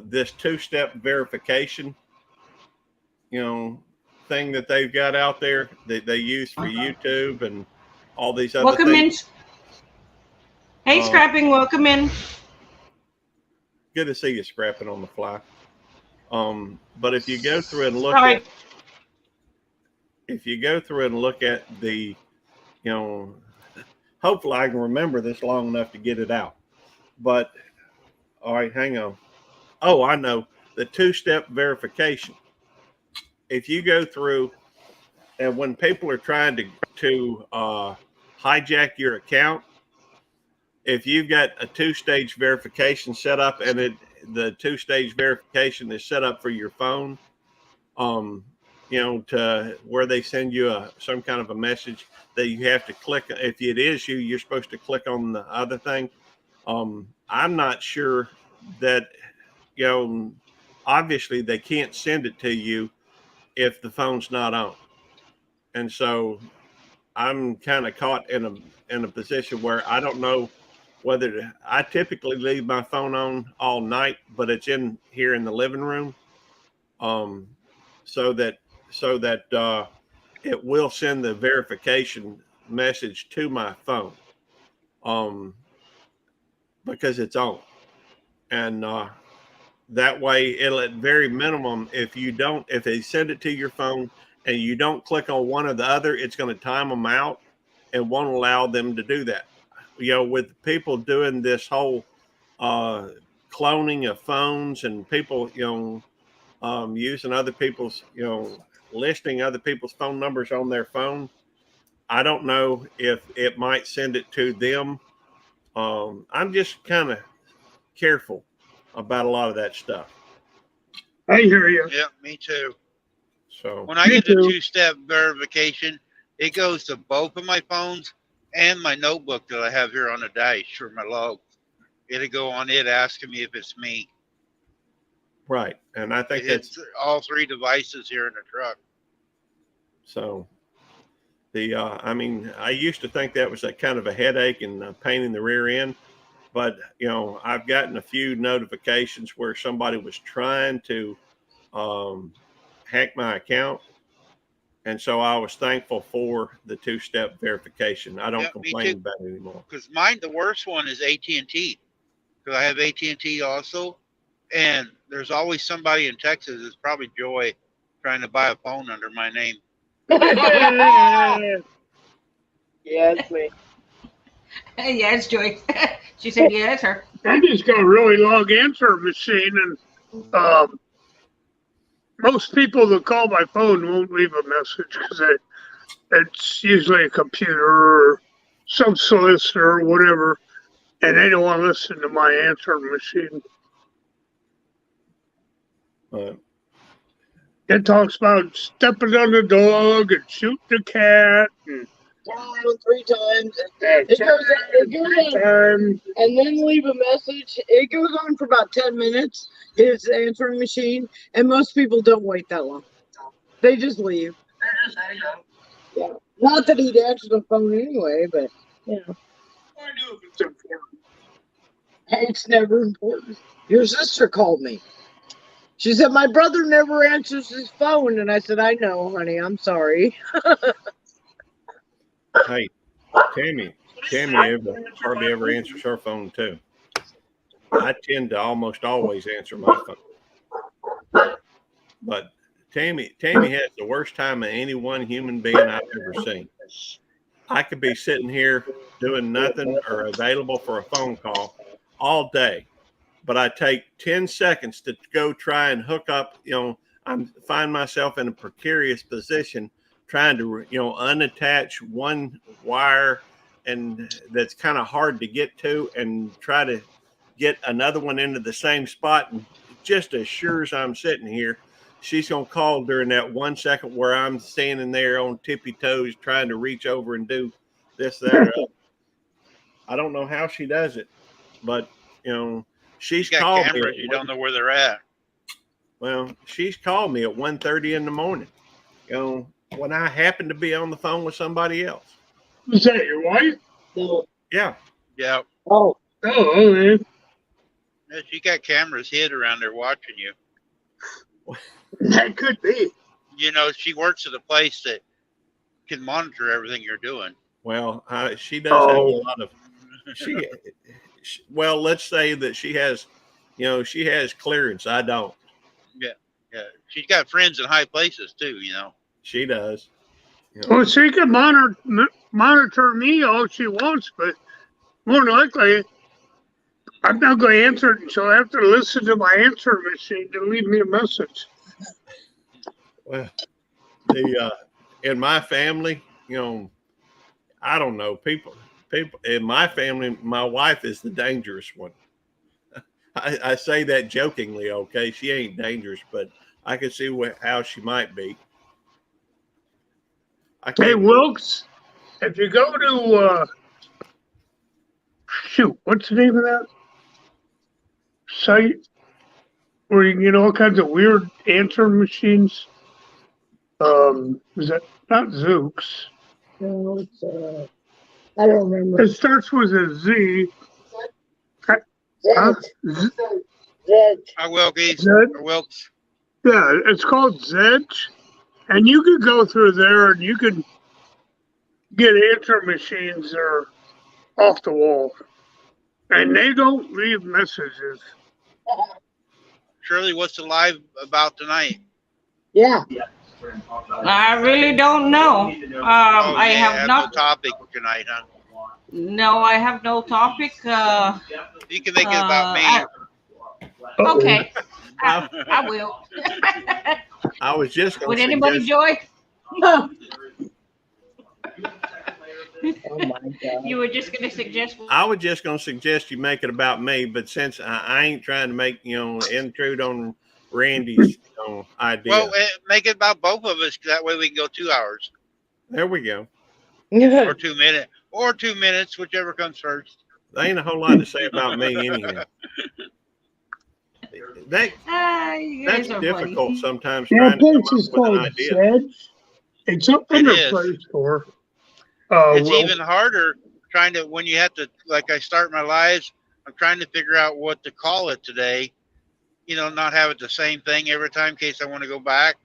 this two-step verification thing that they've got out there that they use for YouTube and all these other Welcome things. Hey, Scrapping, welcome in. Good to see you, Scrapping on the fly. But if you go through and look at the, hopefully I can remember this long enough to get it out. But all right, hang on. Oh, I know, the two-step verification. If you go through, and when people are trying to hijack your account, if you've got a two-stage verification set up and the two-stage verification is set up for your phone, to where they send you some kind of a message that you have to click. If it is you, you're supposed to click on the other thing. I'm not sure that, obviously they can't send it to you if the phone's not on. And so I'm kind of caught in a position where I don't know whether I typically leave my phone on all night, but it's in here in the living room, so that it will send the verification message to my phone, because it's on, and that way it'll, at very minimum, if they send it to your phone and you don't click on one or the other, it's going to time them out and won't allow them to do that. With people doing this whole cloning of phones and people, using other people's, listing other people's phone numbers on their phone, I don't know if it might send it to them. I'm just kind of careful about a lot of that stuff. I hear you. Yeah, me too. So When I get the two-step verification, it goes to both of my phones and my notebook that I have here on the dash for my log. It'll go on it asking me if it's me. right, and I think It's all three devices here in the truck. so. I used to think that was a kind of a headache and a pain in the rear end, but I've gotten a few notifications where somebody was trying to hack my account, and so I was thankful for the two-step verification. I don't complain about it anymore. Because mine, the worst one is AT&T, because I have AT&T also, and there's always somebody in Texas. It's probably Joy trying to buy a phone under my name. Yeah, it's me. Yeah, it's Joy. She said, yeah, it's her. I just got a really long answer machine, and most people that call my phone won't leave a message because it's usually a computer or some solicitor or whatever, and they don't want to listen to my answer machine. It talks about stepping on the dog and shooting the cat and Down 3 times. It goes on, and then leave a message. It goes on for about 10 minutes. His answering machine, and most people don't wait that long. They just leave. Yeah, not that he'd answer the phone anyway, but I knew if it's important. it's never important. Your sister called me. She said, my brother never answers his phone. And I said, I know, honey. I'm sorry. Hey, Tammy hardly ever answers her phone too. I tend to almost always answer my phone. But Tammy has the worst time of any one human being I've ever seen. I could be sitting here doing nothing or available for a phone call all day, but I take 10 seconds to go try and hook up. I find myself in a precarious position trying to, unattach one wire, and that's kind of hard to get to, and try to get another one into the same spot. And just as sure as I'm sitting here, she's going to call during that 1 second where I'm standing there on tippy toes trying to reach over and do this, that, or other. I don't know how she does it, but, she's You got called cameras, me. you don't know where they're at. Well, she's called me at 1:30 in the morning, when I happen to be on the phone with somebody else. Is that your wife? No. Yeah. Yeah. Oh, Oh, man. Yeah, she got cameras hid around there watching you. That could be. She works at a place that can monitor everything you're doing. Well, she does have a lot of, well, let's say that she has clearance. I don't. Yeah. She's got friends in high places too, She does. Well, she can monitor me all she wants, but more than likely, I'm not going to answer it, and she'll have to listen to my answer machine to leave me a message. Well, in my family, I don't know, people in my family, my wife is the dangerous one. I say that jokingly, okay? She ain't dangerous, but I can see how she might be. Hey, Wilkes, if you go to, what's the name of that site where you can get all kinds of weird answer machines? Is that not Zooks? No, it's, I don't remember. It starts with a Z. Zedge. Wilkes. Yeah, it's called Zedge. And you could go through there and you could get answer machines that are off the wall. And they don't leave messages. Shirley, what's the live about tonight? Yeah. I really don't know. I have not. No topic tonight, huh? No, I have no topic. You can make it about me. Okay, I will. I was just going Would to anybody join? Oh my God. You were just going to suggest. I was just going to suggest you make it about me, but since I ain't trying to make, intrude on Randy's idea. Well, make it about both of us. That way we can go 2 hours. There we go. Or 2 minutes. Or 2 minutes, whichever comes first. There ain't a whole lot to say about me anyhow. That's difficult funny. sometimes. That Trying to come place up is with an called idea. Zedge. It's up in It their is. Play Store. It's even harder trying to, when you have to, like I start my lives, I'm trying to figure out what to call it today. Not have it the same thing every time in case I want to go back.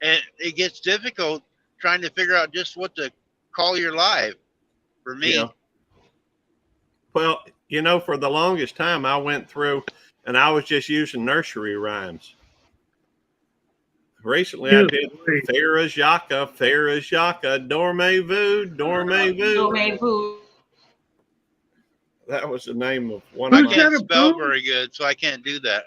And it gets difficult trying to figure out just what to call your live for me. Yeah. Well, for the longest time I went through and I was just using nursery rhymes. Recently I did Farah Jaka, Dormez-vous, Dormez-vous. Dormez-vous. That was the name of one of I my. can't spell very good, so I can't do that.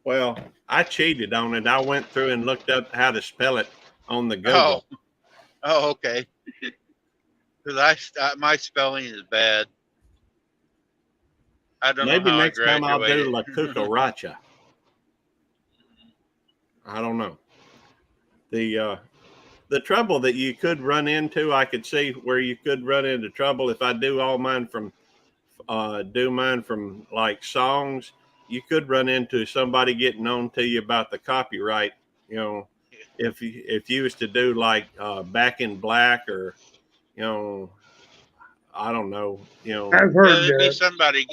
Well, I cheated on it. I went through and looked up how to spell it on the Google. Oh, okay. Because my spelling is bad. I don't Maybe know how next I time I'll graduated. do La Cucaracha. I don't know. The trouble that you could run into, I could see where you could run into trouble if I do all mine from like songs. You could run into somebody getting on to you about the copyright. If you was to do like Back in Black or I don't know. I've heard There'd be that.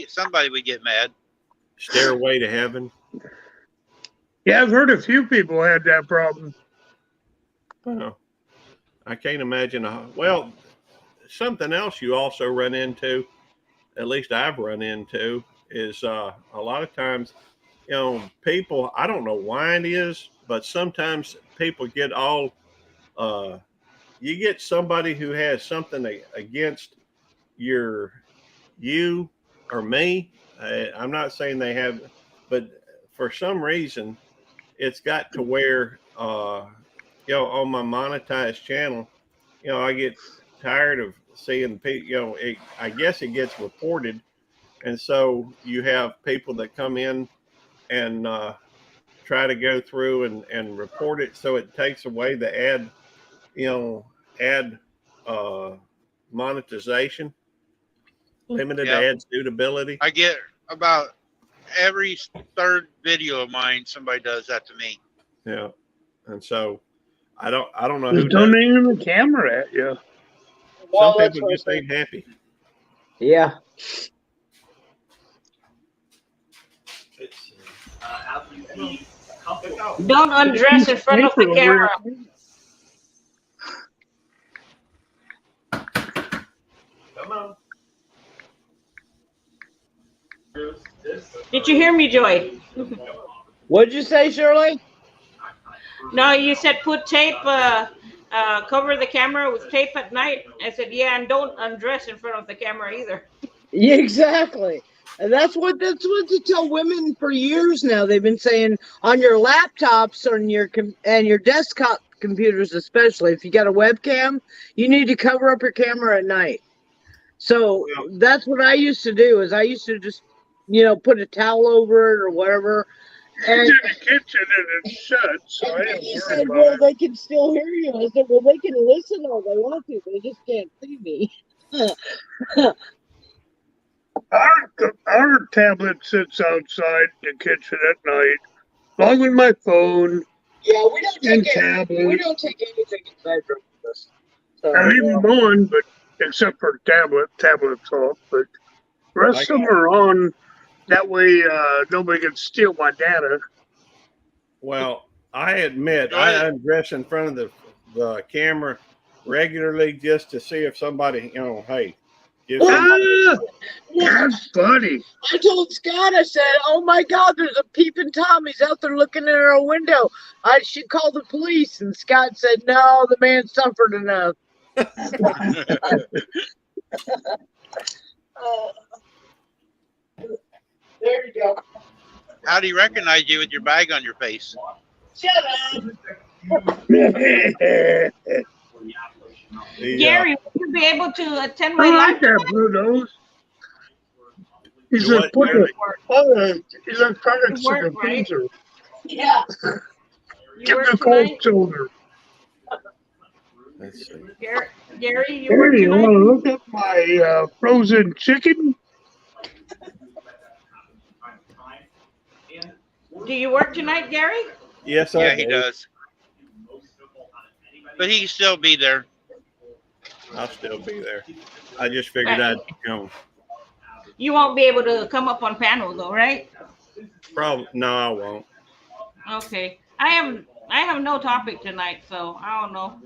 somebody would get mad. Stairway to Heaven. Yeah, I've heard a few people had that problem. Well, I can't imagine. Well, something else you also run into, at least I've run into, is a lot of times, people, I don't know why it is, but sometimes people get all you get somebody who has something against you or me. I'm not saying they have, but for some reason, it's got to where, on my monetized channel, I get tired of seeing people, I guess it gets reported. And so you have people that come in and try to go through and report it. So it takes away the ad monetization, limited ad suitability. I get about every third video of mine, somebody does that to me. Yeah. And so I don't know Just who don't does. aim the camera at you. Well, Some that's people what just ain't happy. Yeah. Don't undress in front of the camera. Come on. Did you hear me, Joy? What'd you say, Shirley? No, you said put tape, cover the camera with tape at night. I said, yeah, and don't undress in front of the camera either. Yeah, exactly. And that's what to tell women for years now. They've been saying on your laptops and your desktop computers, especially if you got a webcam, you need to cover up your camera at night. So that's what I used to do. Is I used to just put a towel over it or whatever. And It's in the kitchen and it's shut, so I didn't he worry said, about well, it. they can still hear you. I said, well, they can listen all they want to. They just can't see me. Our tablet sits outside the kitchen at night, along with my phone Yeah, we don't and take tablet. we don't take anything in the bedroom with us. So, I leave them on, but except for tablet's off. But the rest of them are on. That way, nobody can steal my data. Well, I admit I undress in front of the camera regularly just to see if somebody, hey, give somebody. That's funny. I told Scott, I said, oh my God, there's a peeping Tom. He's out there looking at our window. I should call the police. And Scott said, no, the man suffered enough. There you go. How do you recognize you with your bag on your face? Shut up. Gary, will you be able to attend my I live? like that Blue Nose. He's You a what, put Gary? all the electronics You in the work, right? freezer. Yeah. You Give me work a cold tonight? shoulder. Let's see. Gary, you work Hey, you want tonight? to look at my frozen chicken? Do you work tonight, Gary? Yes, I Yeah, do. he does. But he can still be there. I'll still be there. I just figured I'd come. You won't be able to come up on panel though, right? Probably no, I won't. Okay. I have no topic tonight, so I don't know.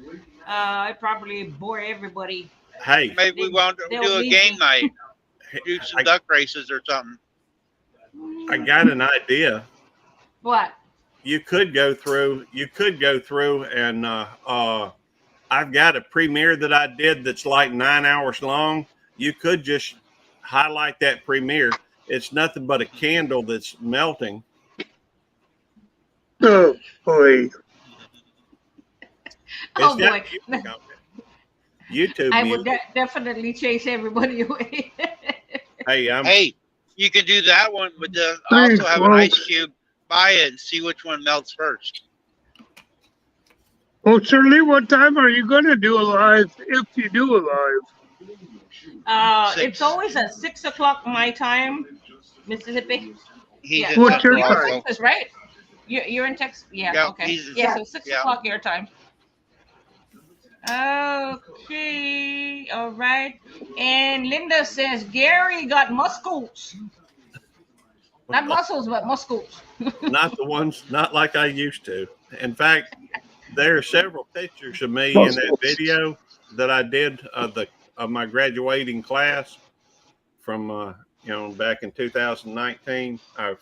I probably bore everybody. Hey, Maybe we want to They'll do a leave game me. night. Do some duck races or something. I got an idea. What? You could go through and I've got a premiere that I did that's like 9 hours long. You could just highlight that premiere. It's nothing but a candle that's melting. Oh boy. Oh It's got boy. YouTube I would music. definitely chase everybody away. Hey, you can do that one, but Thanks, also have an folks. ice cube by it and see which one melts first. Well, Shirley, what time are you going to do a live, if you do a live? Six. It's always at 6 o'clock my time, Mississippi. He's Yeah. in What's your Central time? also. Texas, right? You're in Texas? Yeah, Yeah, okay. he's- Yeah, so 6 yeah. o'clock your time. Okay, all right. And Linda says Gary got muscles. Not muscles, but muscles. Not the ones, not like I used to. In fact, there are several pictures of me in that video that I did of my graduating class from back in 2019 or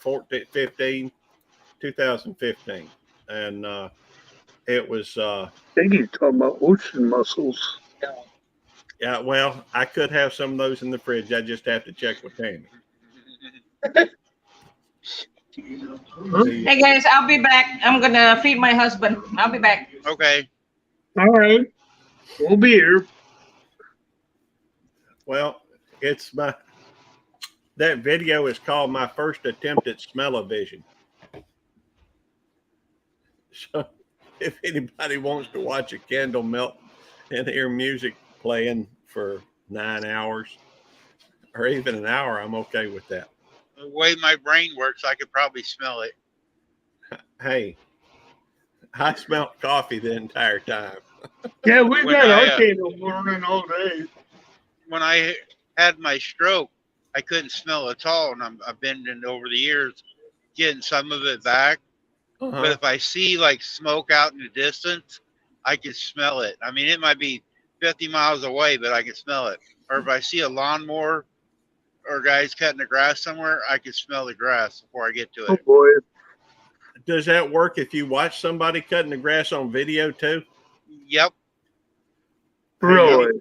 2015, and It was I think you're talking about ocean mussels. yeah. Well, I could have some of those in the fridge. I just have to check with Tammy. Hey guys, I'll be back. I'm gonna feed my husband. I'll be back. Okay. All right. We'll be here. Well, it's that video is called My First Attempt at Smell-O-Vision. So if anybody wants to watch a candle melt and hear music playing for 9 hours or even an hour, I'm okay with that. The way my brain works, I could probably smell it. Hey, I smelled coffee the entire time. Yeah, we've When got I, our candle burning all day. When I had my stroke, I couldn't smell at all, and I've been over the years getting some of it back. Uh-huh. But if I see like smoke out in the distance, I can smell it. I mean, it might be 50 miles away, but I can smell it. Or if I see a lawnmower or guys cutting the grass somewhere, I can smell the grass before I get to Oh it. boy. Does that work if you watch somebody cutting the grass on video too? Yep. Really?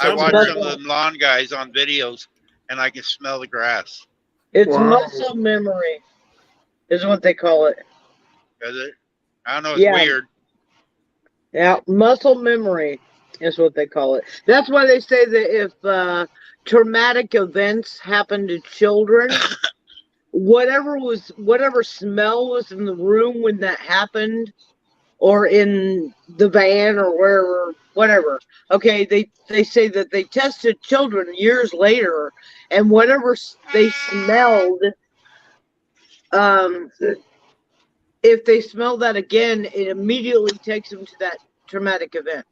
I watch Somebody- some of them lawn guys on videos, and I can smell the grass. It's Wow. muscle memory, is what they call it. Is it? I don't know. It's Yeah. weird. Yeah, muscle memory is what they call it. That's why they say that if traumatic events happen to children, whatever smell was in the room when that happened, or in the van or wherever, whatever. Okay, they say that they tested children years later, and whatever they smelled, if they smell that again, it immediately takes them to that traumatic event.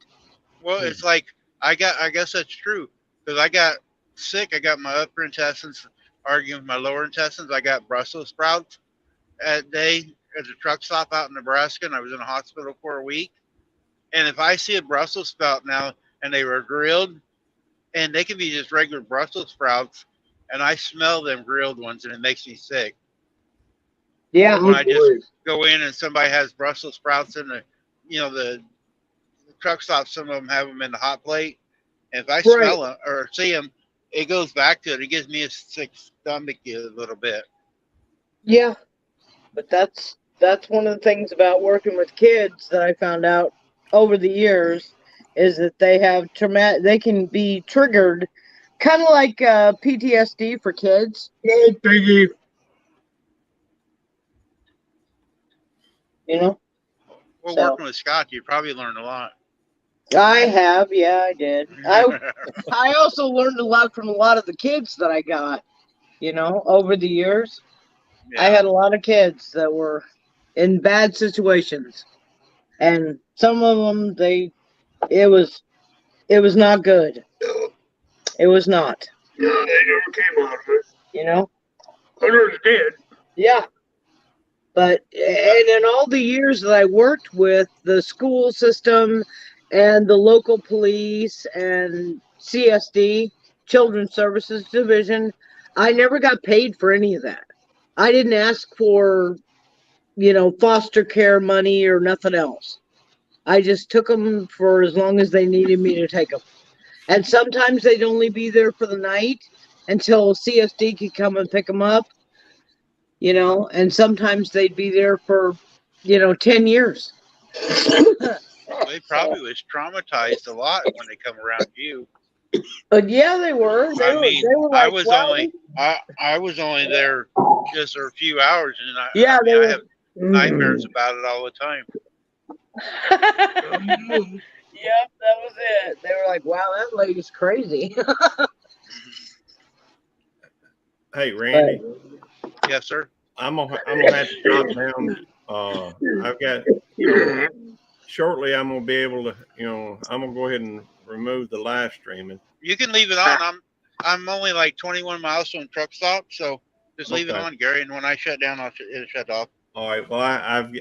Well, it's like I guess that's true because I got sick. I got my upper intestines arguing with my lower intestines. I got Brussels sprouts that day at a truck stop out in Nebraska, and I was in a hospital for a week. And if I see a Brussels sprout now and they were grilled, and they can be just regular Brussels sprouts, and I smell them grilled ones, and it makes me sick. Yeah. When I just go in and somebody has Brussels sprouts in the truck stop, some of them have them in the hot plate. And if I smell them or see them, it goes back to it. It gives me a sick stomach a little bit. Yeah, but that's one of the things about working with kids that I found out over the years is that they have they can be triggered, kind of like PTSD for kids. Oh, Piggy. You know, Well, So- working with Scott, you probably learned a lot. I have, yeah, I did. I also learned a lot from a lot of the kids that I got. You know, over the years, I had a lot of kids that were in bad situations, and some of them it was not good. It was not. No, they never came out of it. You know. Others did. Yeah. But and in all the years that I worked with the school system and the local police and CSD, Children's Services Division, I never got paid for any of that. I didn't ask for, foster care money or nothing else. I just took them for as long as they needed me to take them. And sometimes they'd only be there for the night until CSD could come and pick them up. And sometimes they'd be there for, 10 years. They probably was traumatized a lot when they come around you. But yeah, they were. They were like, I was only there just for a few hours, and I have nightmares about it all the time. Yep, that was it. They were like, wow, that lady's crazy. Hey, Randy. Yes, sir. I'm gonna have to drop down. I've got shortly. I'm gonna be able to. I'm gonna go ahead and remove the live streaming. You can leave it on. I'm only like 21 miles from the truck stop, so just leave it Okay. on, Gary. And when I shut down, it'll shut off. All right. Well, I've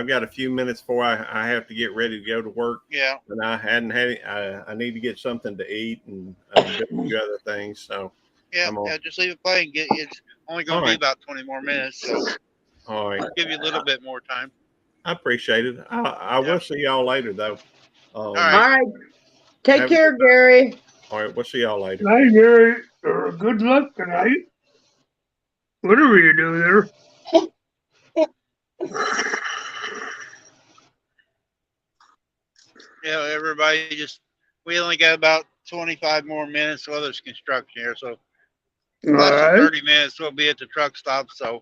got a few minutes before I have to get ready to go to work. Yeah. And I hadn't had it. I need to get something to eat and do a few other things. So. Yeah, just leave it playing. It's only going to be about 20 more minutes, so All right. give you a little bit more time. I appreciate it. I will see y'all later, though. All All right. right. Take Have- care, Gary. All right, we'll see y'all later. Night, Gary. Good luck tonight. Whatever you do there. Yeah, everybody we only got about 25 more minutes while there's construction here. So All less than right. 30 minutes, we'll be at the truck stop. So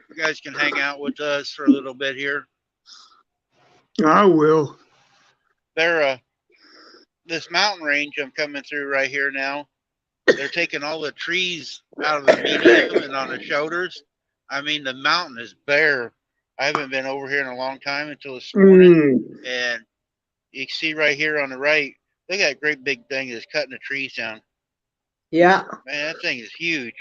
you guys can hang out with us for a little bit here. I will. This mountain range I'm coming through right here now, they're taking all the trees out of the medium and on the shoulders. I mean, the mountain is bare. I haven't been over here in a long time until this morning. And you can see right here on the right, they got a great big thing that's cutting the trees down. Yeah. Man, that thing is huge.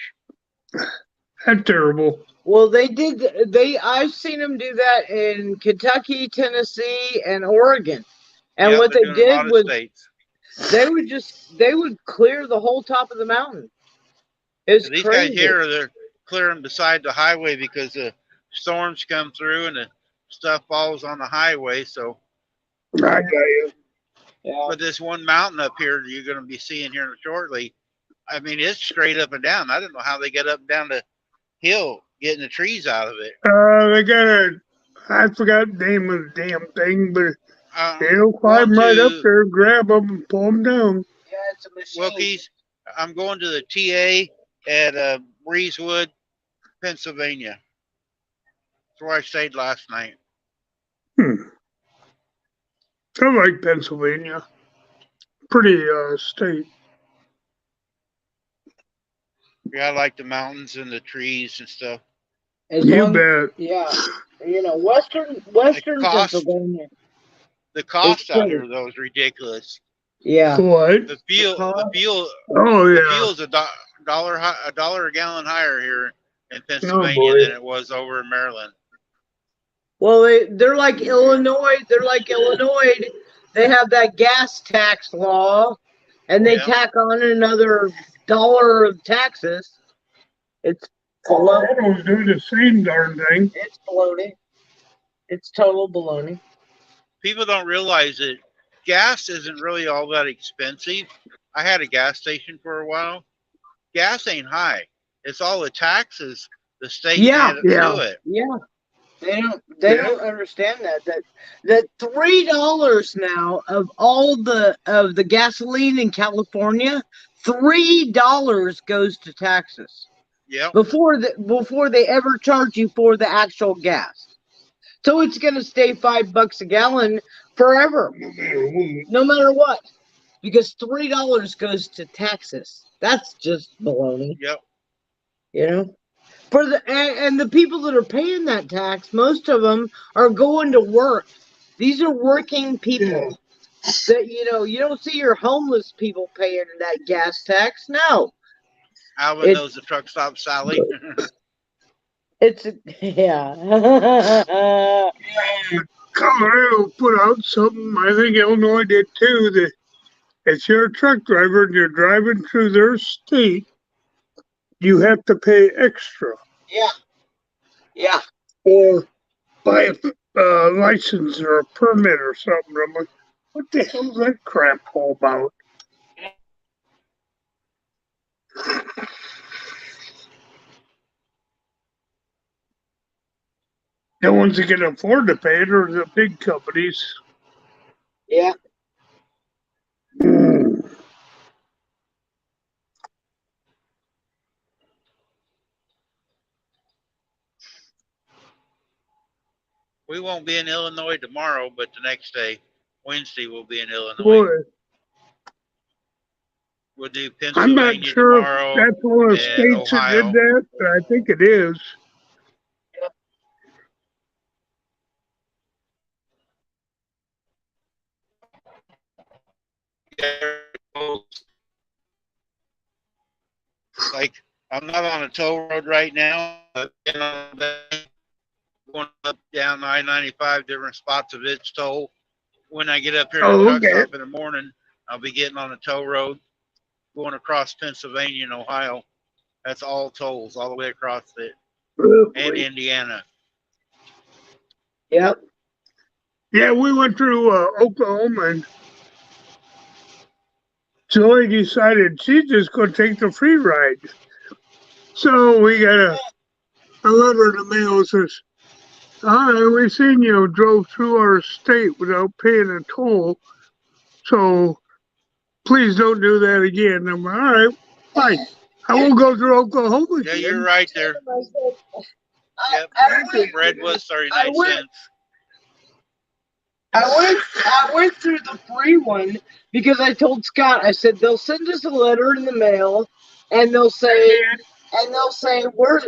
That's terrible. Well, I've seen them do that in Kentucky, Tennessee, and Oregon. And Yep, what they're they doing a did lot of was states. they would clear the whole top of the mountain. It's These crazy. guys here, they're clearing beside the highway because the storms come through and the stuff falls on the highway. So, I got you. Yeah. but this one mountain up here you're going to be seeing here shortly, I mean, it's straight up and down. I don't know how they get up and down the hill getting the trees out of it. They got I forgot the name of the damn thing, but Uh, they'll climb going right up to- there, grab them, and pull them down. Yeah, it's a machine. Wilkies, I'm going to the TA at Breezewood, Pennsylvania. That's where I stayed last night. I like Pennsylvania. Pretty state. Yeah, I like the mountains and the trees and stuff. As You long- bet. Yeah. Western cost- Pennsylvania. The cost out pretty. here though is ridiculous. Yeah. What? The fuel Oh the yeah. fuel's a dollar a gallon higher here in Pennsylvania boy. than it was over in Maryland. Well, they're like Illinois. They're like Illinois. They have that gas tax law, and they Yeah. tack on another $1 of taxes. It's Colorado's doing the same darn thing. It's baloney. It's total baloney. People don't realize that gas isn't really all that expensive. I had a gas station for a while. Gas ain't high. It's all the taxes the state Yeah, added yeah. to it. Yeah. They don't understand that $3 now of all the gasoline in California, $3 goes to taxes Yep. before they ever charge you for the actual gas. So it's gonna stay $5 a gallon forever, no matter what, because $3 goes to taxes. That's just baloney, Yep. you know. And the people that are paying that tax, most of them are going to work. These are working people. That you don't see your homeless people paying that gas tax. No, Alvin It- knows the truck stop Sally. it's yeah. Colorado put out something, I think Illinois did too, that if you're a truck driver and you're driving through their state, you have to pay extra Yeah. or buy a license or a permit or something. I'm like, what the hell's that crap all about? The ones that can afford to pay it are the big companies. Yeah. We won't be in Illinois tomorrow, but the next day, Wednesday, we'll be in Illinois. Boy, We'll do I'm not Pennsylvania sure tomorrow. if that's one of the and states that Ohio. did that, but I think it is. Like, I'm not on a toll road right now. I've been on going up down I-95, different spots of its toll. When I get up here to Oh, the truck okay. stop in the morning, I'll be getting on a toll road going across Pennsylvania and Ohio. That's all tolls all the way across it, Oh, and boy. Indiana. Yep. Yeah, we went through Oklahoma, and Joey decided she's just going to take the free ride. So we got a letter in the mail that says, "All right, we seen you drove through our state without paying a toll, so please don't do that again." I'm like, all right, fine. I won't go through Oklahoma Yeah, again. you're right there. Yep. Bread was 39 cents. I went through the free one because I told Scott, I said they'll send us a letter in the mail and they'll say we're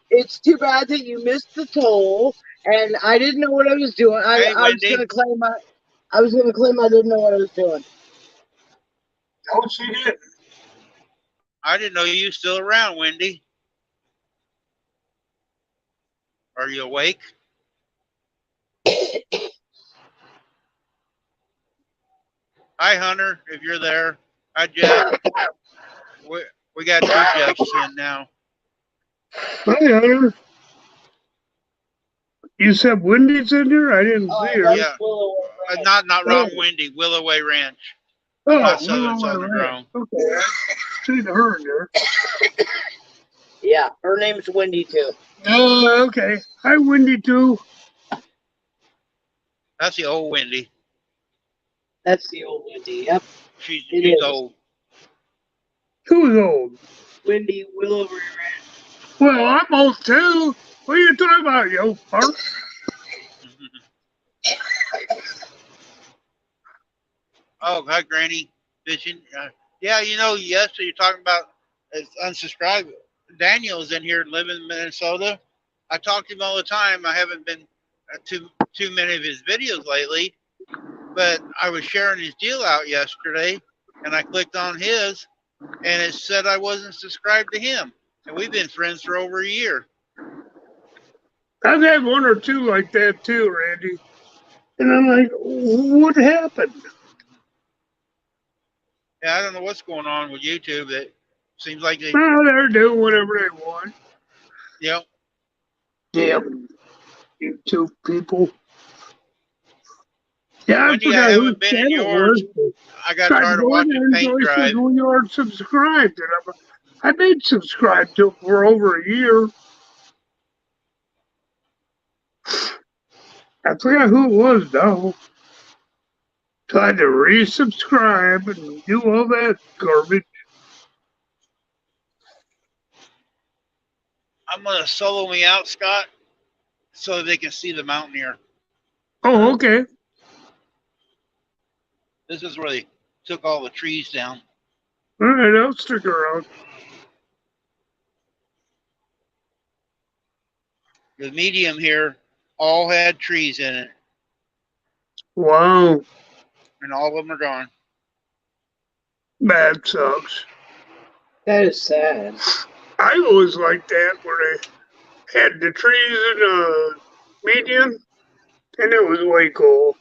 it's too bad that you missed the toll, and I didn't know what I was doing. Hey, I was Wendy. gonna claim I didn't know what I was doing. Oh, she did. I didn't know you were still around, Wendy. Are you awake? Hi, Hunter, if you're there. Hi, Jeff. We got two Jeffs in now. Hi, Hunter. You said Wendy's in there? I didn't see her. Yeah. Not wrong, Wendy. Willoway Ranch. Oh, Not Southern right. Grown. Okay. See her in there. Yeah, her name's Wendy too. Oh, okay. Hi, Wendy, too. That's the old Wendy. That's the old Wendy. Yep. She's is. old. Who's old? Wendy Willow Ranch. Well, I'm old, too. What are you talking about, yo, Mark? Oh, hi, Granny. Fishing. Yeah, yesterday you're talking about unsubscribed. Daniel's in here living in Minnesota. I talk to him all the time. I haven't been to too many of his videos lately, but I was sharing his deal out yesterday, and I clicked on his, and it said I wasn't subscribed to him. And we've been friends for over a year. I've had one or two like that, too, Randy. And I'm like, what happened? Yeah, I don't know what's going on with YouTube. It seems like they, Well, they're doing whatever they want. Yep. Damn YouTube people. Yeah, Wendy, I forgot haven't whose been in channel it yours. was. I got Tried tired of going watching there, and paint Joey said, dry. well, you aren't subscribed. And I've been subscribed to it for over a year. I forgot who it was, though. Tried to resubscribe and do all that garbage. I'm gonna solo me out, Scott, so they can see the Mountaineer. Oh, okay. This is where they took all the trees down. All right, I'll stick around. The medium here all had trees in it, Wow, and all of them are gone. that sucks. That is sad. I always liked that where they had the trees in the median, and it was way cool.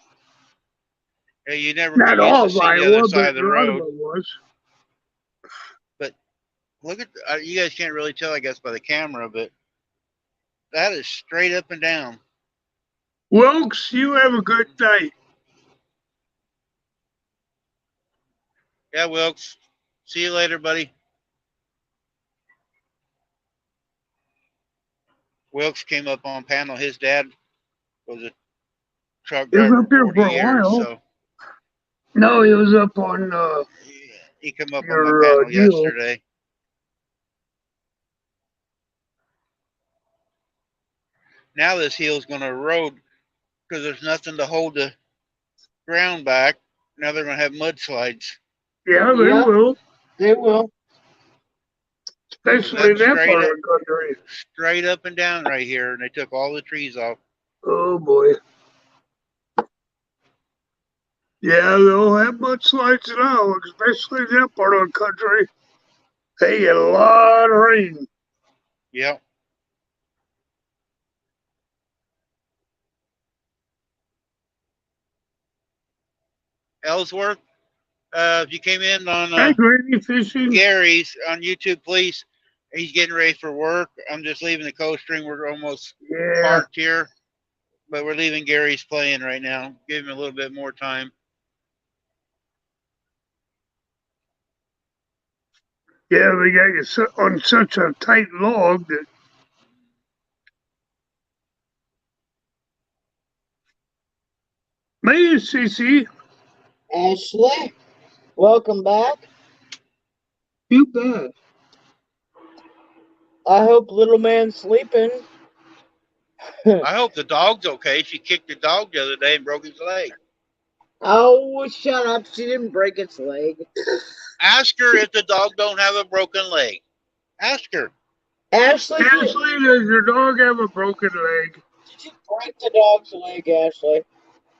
Yeah, you never Not used all to see of the other Iowa, side but of the a lot of road. it was. Look at you guys can't really tell, I guess, by the camera, but that is straight up and down. Wilkes, you have a good night. Yeah, Wilkes. See you later, buddy. Wilkes came up on panel. His dad was a truck He was driver up here for for 40 a years, while. so No, he was up on he came up on your my panel deal. yesterday. Now this hill's going to erode because there's nothing to hold the ground back. Now they're going to have mudslides. Yeah, they Yeah. will. They will. Especially in that Straight part up. of the country. Straight up and down right here, and they took all the trees off. Oh boy. Yeah, they'll have mudslides now, especially in that part of the country. They get a lot of rain. Yep. Ellsworth, if you came in on Hey, Granny fishing. Gary's on YouTube, please. He's getting ready for work. I'm just leaving the Coldstream. We're almost Yeah. parked here. but we're leaving Gary's playing right now. Give him a little bit more time. Yeah, we got you on such a tight log that. Hey, Cece. Ashley, welcome back. You bet. I hope little man's sleeping. I hope the dog's okay. She kicked the dog the other day and broke his leg. Oh, shut up. She didn't break its leg. Ask her if the dog don't have a broken leg. Ask her. Ashley, Ashley, does your dog have a broken leg? did you break the dog's leg, Ashley?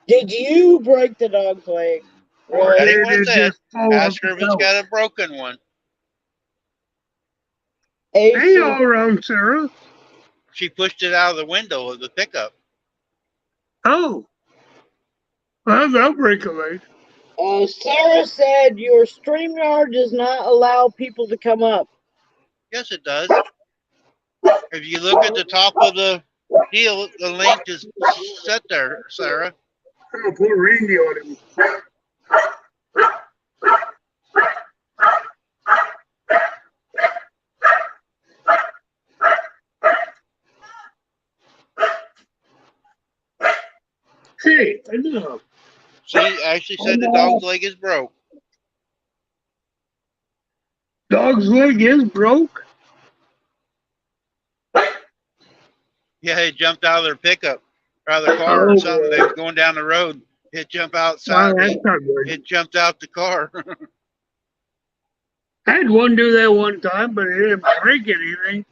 Did you break the dog's leg? Or That did ain't what I it said. just fall Ask off her if the it's couch? got a broken one. Hey, all around, Sarah. She pushed it out of the window of the pickup. Oh. Well, that'll break a leg. Sarah said your StreamYard does not allow people to come up. Yes, it does. If you look at the top of the deal, the link is set there, Sarah. I'm going to put Randy on him. Hey, I know. See, Ashley said the dog's leg is broke. Dog's leg is broke? Yeah, it jumped out of their pickup, or out of the car or something. They was going down the road. It jumped outside. Wow, that's not good. It jumped out the car. I had one do that one time, but it didn't break anything.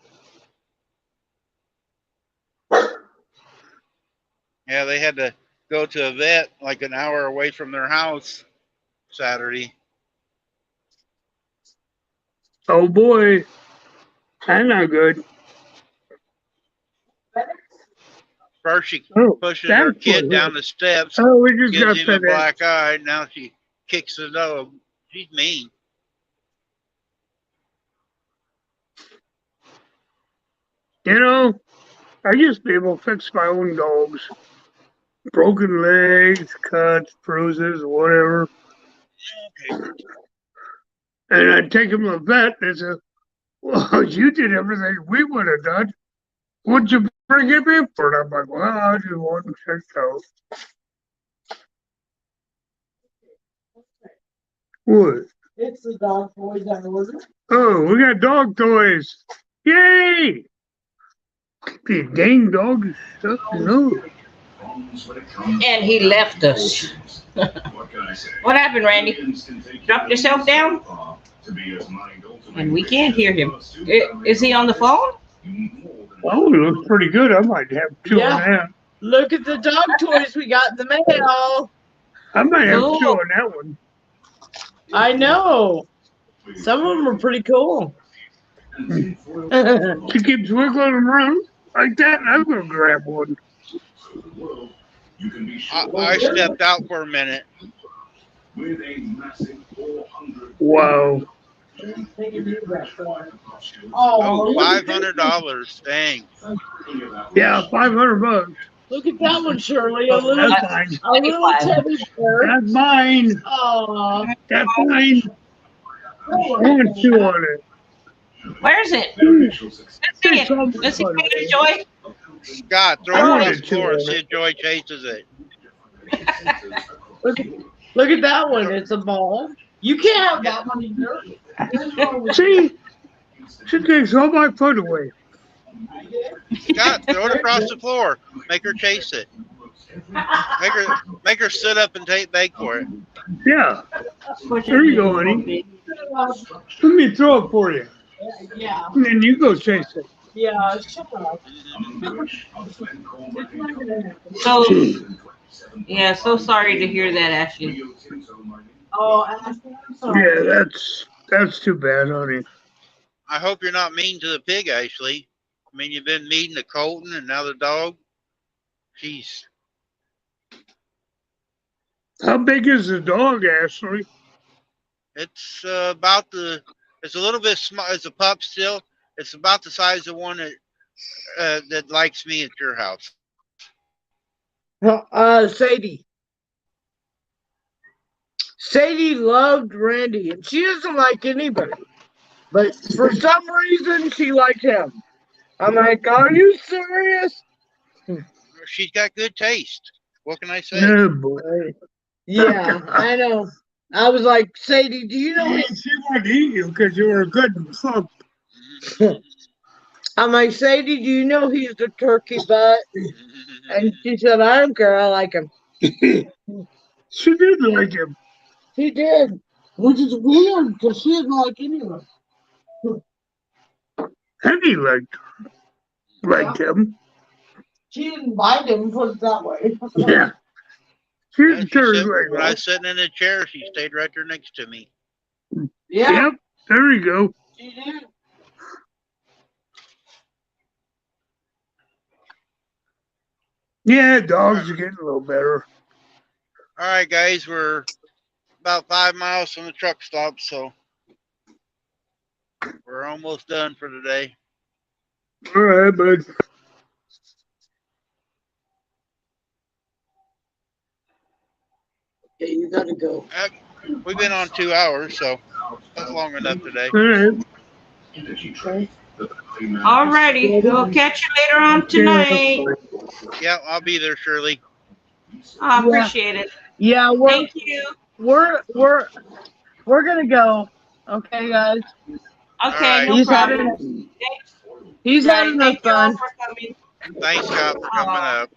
Yeah, they had to go to a vet like an hour away from their house Saturday. Oh boy, that's not good. First, she Oh, pushes her that's kid what down hurt. the steps, Oh, we just got gives him a FedEx. black eye. Now she kicks the dog. She's mean. You know, I used to be able to fix my own dogs. Broken legs, cuts, bruises, whatever. Okay. And I'd take them to the vet and say, well, you did everything we would have done. What'd you bring him in for? And I'm like, well, I just want him checked out. What? It's the dog toys I ordered. Oh, we got dog toys. Yay! These dang dogs suck no. And he left us. What happened, Randy? Dropped yourself down? And we can't hear him. Is he on the phone? Oh, it looks pretty good. I might have two Yeah. on that. Look at the dog toys we got in the mail. I might have Cool. two on that one. I know. Some of them are pretty cool. She keeps wiggling them around like that, and I'm gonna grab one. I stepped out for a minute. Wow. Oh, $500. Dang. Yeah, $500. Look at that one, Shirley. A Oh, little, that's fine. a little teddy bear. That's mine. Aw. That's mine. I want two on it. Where is it? Let's see it. Let's see if you enjoy. Scott, throw I it wanted across the two floor and on see it. if Joy chases it. Look at that one. It's a ball. You can't have that one either. See? She takes all my fun away. Scott, throw it across the floor. Make her chase it. Make her sit up and beg for it. Yeah. There you go, honey. Let me throw it for you. Yeah. And then you go chase it. Yeah. Shut up. So, yeah, so sorry to hear that, Ashley. Oh, I'm sorry. Yeah, that's too bad, honey. I hope you're not mean to the pig, Ashley. I mean, you've been mean to Colton and now the dog. Jeez. How big is the dog, Ashley? It's it's a little bit small. It's a pup still. It's about the size of one that likes me at your house. Sadie. Sadie loved Randy, and she doesn't like anybody. But for some reason, she liked him. I'm like, are you serious? She's got good taste. What can I say? Oh boy. Yeah, I know. I was like, Sadie, do you know She wanted to eat you because you were good and plump. I'm like, Sadie, do you know he's the turkey butt? And she said, I don't care, I like him. She did like him. She did. Which is weird because she didn't like anyone. Henny liked him. She didn't bite him, put it that way. Yeah. She Yeah, didn't she turn said, right when I off. was sitting in a chair, she stayed right there next to me. Yeah, Yep. There you go. she did. Yeah, dogs are getting a little better. All right, guys, we're about 5 miles from the truck stop, so we're almost done for today. All right, bud. Yeah, you gotta go. We've been on 2 hours, so that's long enough today. All right. Alrighty, we'll catch you later on tonight. Yeah, I'll be there, Shirley. I appreciate it. Yeah, Thank you. we're gonna go. Okay, guys. Okay, Alright. no He's problem. having he's Right, having enough thank you all fun. for coming. Thanks, Scott, for coming up.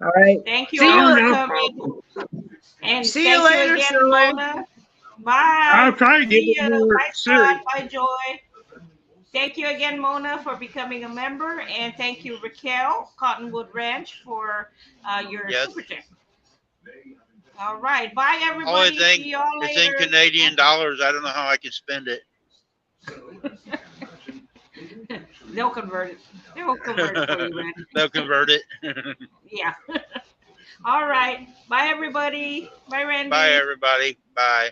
All right. Thank you See all you for later. coming. And See thank you later, you again, Shirley. Mona. Bye. I'll try to get See it you. more Bye, serious. Scott. Bye, Joy. Thank you again, Mona, for becoming a member. And thank you, Raquel, Cottonwood Ranch, for your Yes. super chat. All right. Bye, everybody. Only thing, See you all it's in later. Canadian dollars. I don't know how I can spend it. They'll convert it. They'll convert it for you, Randy. They'll convert it. Yeah. All right. Bye, everybody. Bye, Randy. Bye, everybody. Bye.